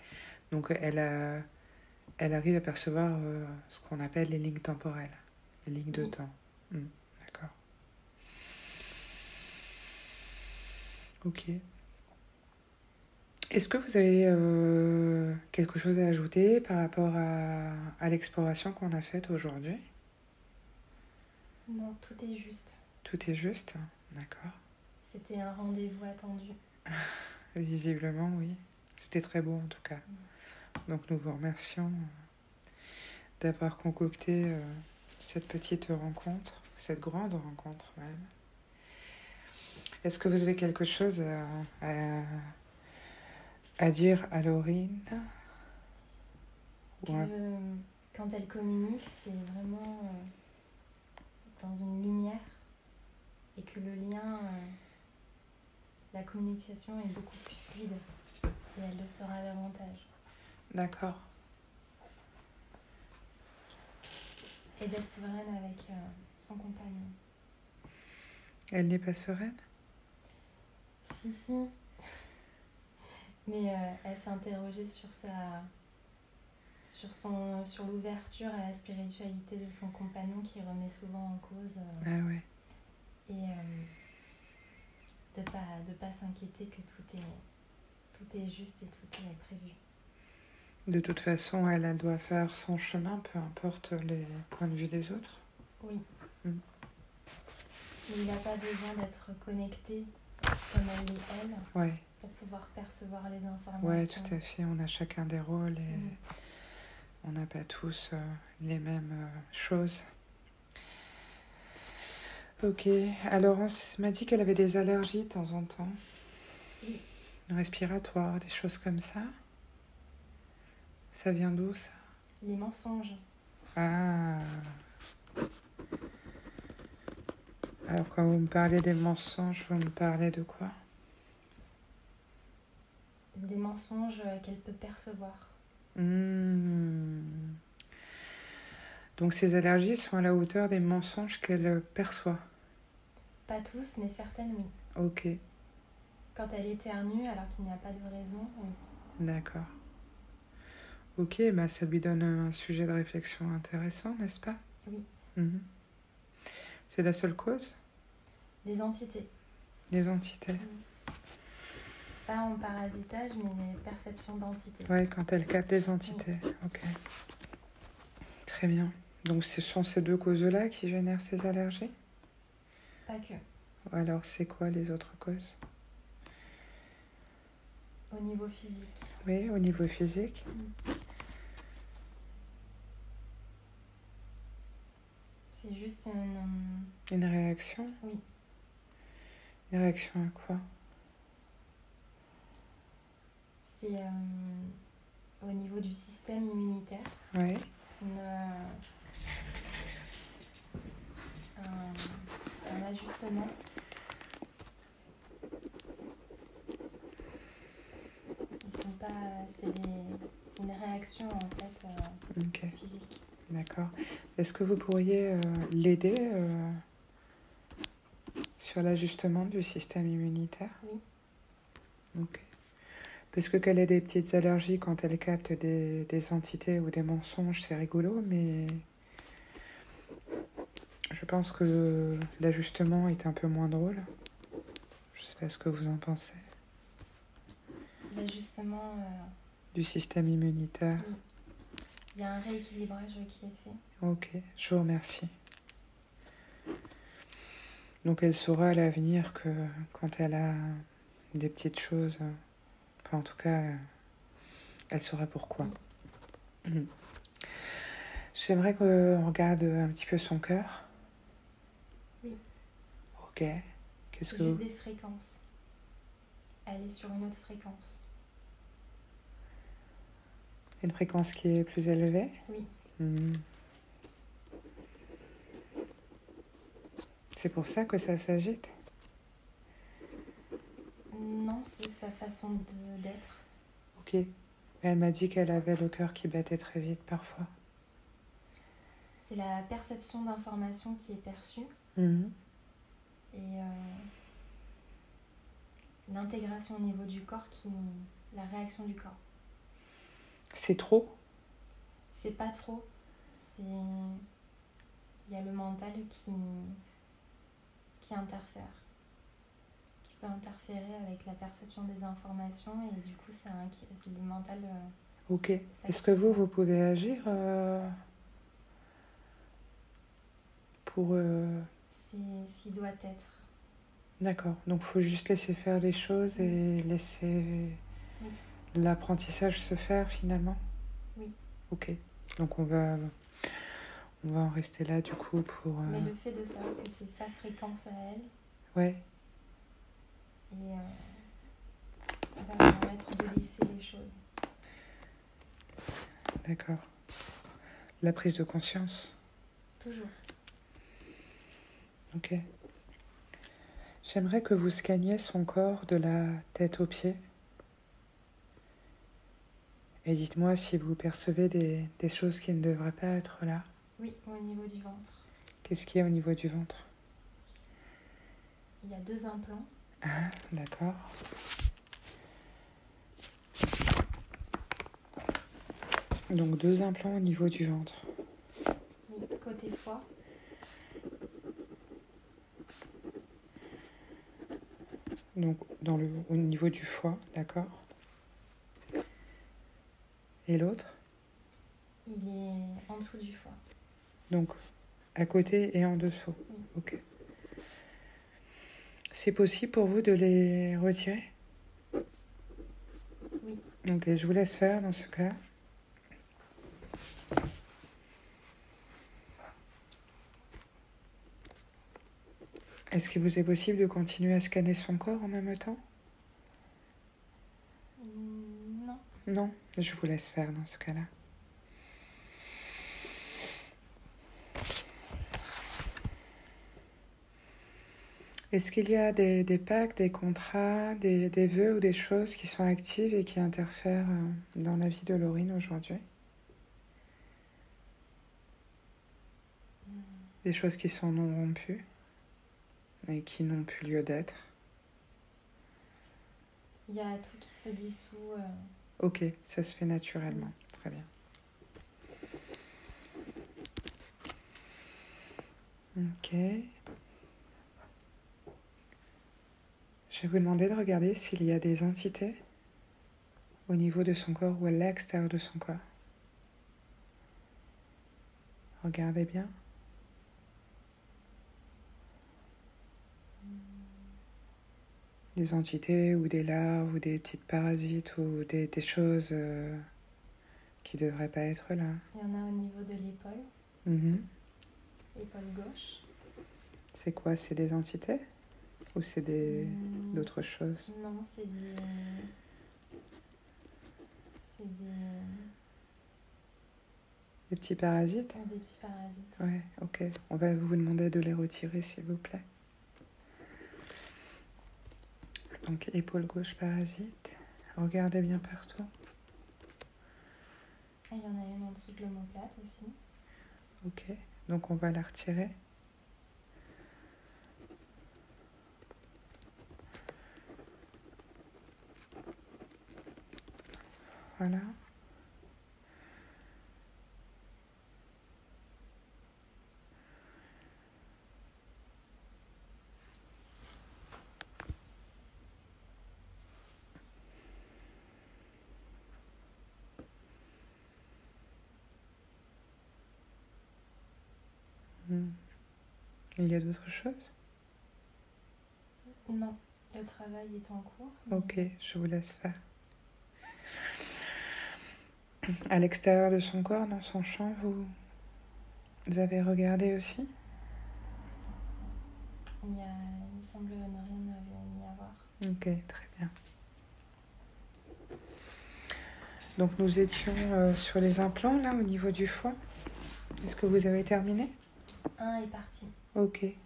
Donc, elle arrive à percevoir ce qu'on appelle les lignes temporelles, les lignes de temps. D'accord. Ok. Est-ce que vous avez quelque chose à ajouter par rapport à l'exploration qu'on a faite aujourd'hui? Non, tout est juste. Tout est juste? D'accord. C'était un rendez-vous attendu. Visiblement, oui. C'était très beau en tout cas. Donc nous vous remercions d'avoir concocté cette petite rencontre, cette grande rencontre même. Est-ce que vous avez quelque chose à dire à Laurine? Que quand elle communique, c'est vraiment dans une lumière et que le lien, la communication est beaucoup plus fluide et elle le sera davantage. D'accord. Et d'être sereine avec son compagnon. Elle n'est pas sereine? Si. Mais elle s'est interrogée sur l'ouverture à la spiritualité de son compagnon qui remet souvent en cause. Ah ouais. Et de pas s'inquiéter que tout est juste et tout est prévu. De toute façon, elle doit faire son chemin, peu importe les points de vue des autres. Oui. Mais il n'a pas besoin d'être connecté comme elle est elle, ouais. Pour pouvoir percevoir les informations. Oui, tout à fait. On a chacun des rôles et on n'a pas tous les mêmes choses. Ok. Alors, on m'a dit qu'elle avait des allergies de temps en temps. Oui. Respiratoires, des choses comme ça. Ça vient d'où, ça? Les mensonges. Ah. Alors, quand vous me parlez des mensonges, vous me parlez de quoi? Des mensonges qu'elle peut percevoir. Donc, ces allergies sont à la hauteur des mensonges qu'elle perçoit? Pas tous, mais certaines, oui. Ok. Quand elle éternue, alors qu'il n'y a pas de raison, oui. D'accord. Ok, bah ça lui donne un sujet de réflexion intéressant, n'est-ce pas? Oui. C'est la seule cause? Les entités. Les entités. Pas en parasitage, mais perception d'entités. Oui, quand elle capte des entités. Oui. Ok. Très bien. Donc ce sont ces deux causes-là qui génèrent ces allergies? Pas que. Alors c'est quoi les autres causes? Au niveau physique. Oui, au niveau physique. C'est juste une réaction? Oui. Une réaction à quoi? C'est au niveau du système immunitaire. Oui. Un ajustement. C'est une réaction en fait physique. D'accord. Est-ce que vous pourriez l'aider sur l'ajustement du système immunitaire? Oui. Ok. Parce que qu'elle ait des petites allergies quand elle capte des entités ou des mensonges, c'est rigolo, mais je pense que l'ajustement est un peu moins drôle. Je ne sais pas ce que vous en pensez. L'ajustement du système immunitaire. Oui. Il y a un rééquilibrage qui est fait. Ok, je vous remercie. Donc elle saura à l'avenir que quand elle a des petites choses, enfin en tout cas, elle saura pourquoi. Oui. J'aimerais qu'on regarde un petit peu son cœur. Oui. Ok. C'est juste des fréquences. Elle est sur une autre fréquence. Une fréquence qui est plus élevée? Oui. C'est pour ça que ça s'agite? Non, c'est sa façon d'être. Ok. Elle m'a dit qu'elle avait le cœur qui battait très vite parfois. C'est la perception d'information qui est perçue. Et l'intégration au niveau du corps, la réaction du corps. C'est trop? C'est pas trop. Il y a le mental qui interfère, qui peut interférer avec la perception des informations et du coup, le mental. Ok. Est-ce que vous pouvez agir pour... C'est ce qui doit être. D'accord. Donc, il faut juste laisser faire les choses et laisser l'apprentissage se faire finalement. Oui. Ok. Donc, on va en rester là du coup pour... Mais le fait de savoir que c'est sa fréquence à elle. Ouais. Et ça va permettre de lisser les choses. D'accord. La prise de conscience. Toujours. Ok. J'aimerais que vous scanniez son corps de la tête aux pieds. Et dites-moi si vous percevez des choses qui ne devraient pas être là. Oui, au niveau du ventre. Qu'est-ce qu'il y a au niveau du ventre? Il y a 2 implants. Ah, d'accord. Donc 2 implants au niveau du ventre. Oui, côté foie. Donc au niveau du foie, d'accord. Et l'autre? Il est en dessous du foie. Donc à côté et en dessous. Oui. Ok. C'est possible pour vous de les retirer? Oui. Ok, je vous laisse faire dans ce cas. Est-ce qu'il vous est possible de continuer à scanner son corps en même temps? Non. Non, je vous laisse faire dans ce cas-là. Est-ce qu'il y a des pactes, des contrats, des vœux ou des choses qui sont actives et qui interfèrent dans la vie de Laurine aujourd'hui? Des choses qui sont non rompues et qui n'ont plus lieu d'être? Il y a tout qui se dissout. Ok, ça se fait naturellement. Très bien. Ok. Je vais vous demander de regarder s'il y a des entités au niveau de son corps ou à l'extérieur de son corps. Regardez bien. Des entités ou des larves ou des petites parasites ou des choses qui ne devraient pas être là. Il y en a au niveau de l'épaule. Épaule gauche. C'est quoi? C'est des entités? Ou c'est d'autres choses? Non, c'est des petits parasites? Des petits parasites. Ouais, ok. On va vous demander de les retirer, s'il vous plaît. Donc, épaule gauche parasite. Regardez bien partout. Ah, il y en a une en dessous de l'omoplate aussi. Ok. Donc, on va la retirer. Voilà. Il y a d'autres choses? Non, le travail est en cours. Ok, je vous laisse faire. À l'extérieur de son corps, dans son champ, vous avez regardé aussi? Il semble ne rien y avoir. Ok, très bien. Donc nous étions sur les implants, là, au niveau du foie. Est-ce que vous avez terminé? Un est parti. Ok. Et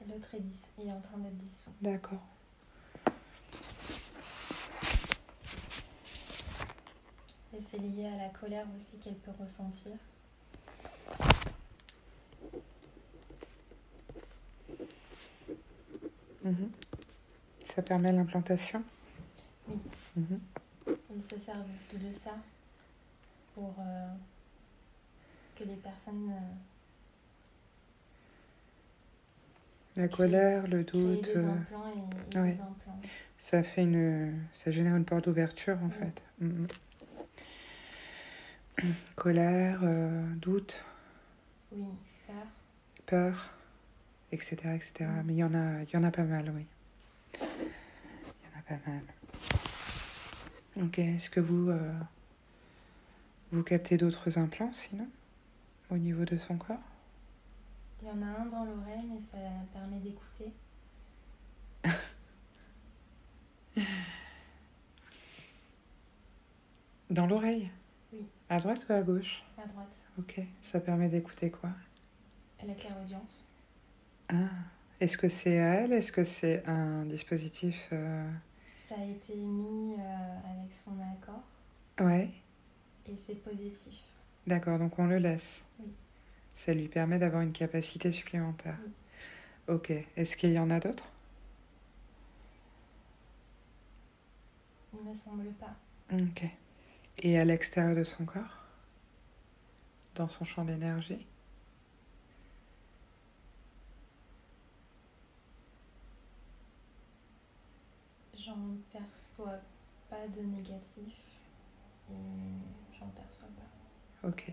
l'autre est en train d'être dissous. D'accord. Et c'est lié à la colère aussi qu'elle peut ressentir. Ça permet l'implantation? Oui. Ils se servent aussi de ça pour que les personnes La colère, le doute. Des implants et ouais. des implants. Ça génère une porte d'ouverture en fait. Colère, doute. Oui, peur. Peur, etc. etc. Mais il y en a pas mal, oui. Il y en a pas mal. Ok, est-ce que vous captez d'autres implants sinon, au niveau de son corps? Il y en a un dans l'oreille, mais ça permet d'écouter. Dans l'oreille? Oui. À droite ou à gauche? À droite. Ok, ça permet d'écouter quoi? La clairaudience. Ah, est-ce que c'est à elle? Est-ce que c'est un dispositif Ça a été mis avec son accord. Ouais. Et c'est positif. D'accord, donc on le laisse. Oui. Ça lui permet d'avoir une capacité supplémentaire. Oui. Ok, est-ce qu'il y en a d'autres? Il me semble pas. Ok. Et à l'extérieur de son corps? Dans son champ d'énergie? J'en perçois pas de négatif et j'en perçois pas. Ok.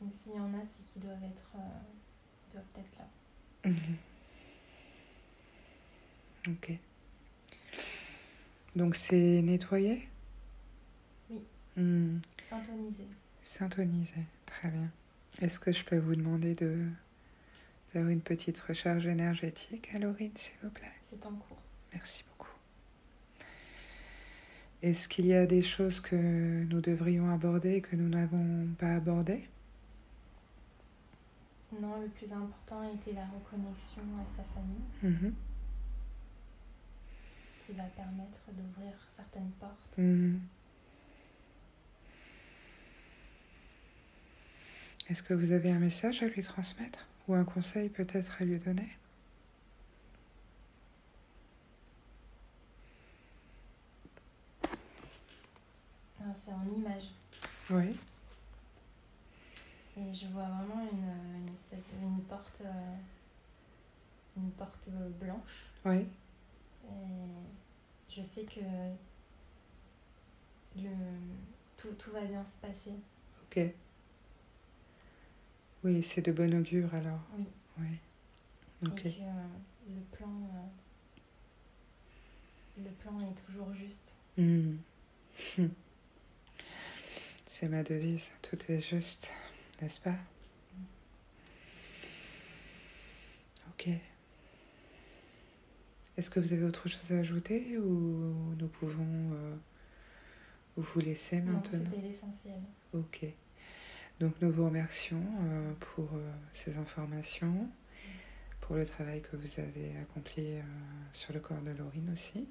Donc s'il y en a, c'est qu'ils doivent être là. Ok. Donc c'est nettoyé? Oui. Syntonisé. Syntonisé, très bien. Est-ce que je peux vous demander de faire une petite recharge énergétique à Laurine, s'il vous plaît? C'est en cours. Merci beaucoup. Est-ce qu'il y a des choses que nous devrions aborder et que nous n'avons pas abordées? Non, le plus important était la reconnexion à sa famille. Ce qui va permettre d'ouvrir certaines portes. Est-ce que vous avez un message à lui transmettre? Ou un conseil peut-être à lui donner? C'est en image. Oui. Et je vois vraiment une porte blanche. Oui. Et je sais que tout va bien se passer. Ok. Oui, c'est de bon augure alors. Oui. Oui. Ok. Et que le plan est toujours juste. C'est ma devise, tout est juste, n'est-ce pas? Ok. Est-ce que vous avez autre chose à ajouter ou nous pouvons vous laisser maintenant? Non, c'était l'essentiel. Ok. Donc nous vous remercions pour ces informations, pour le travail que vous avez accompli sur le corps de Laurine aussi.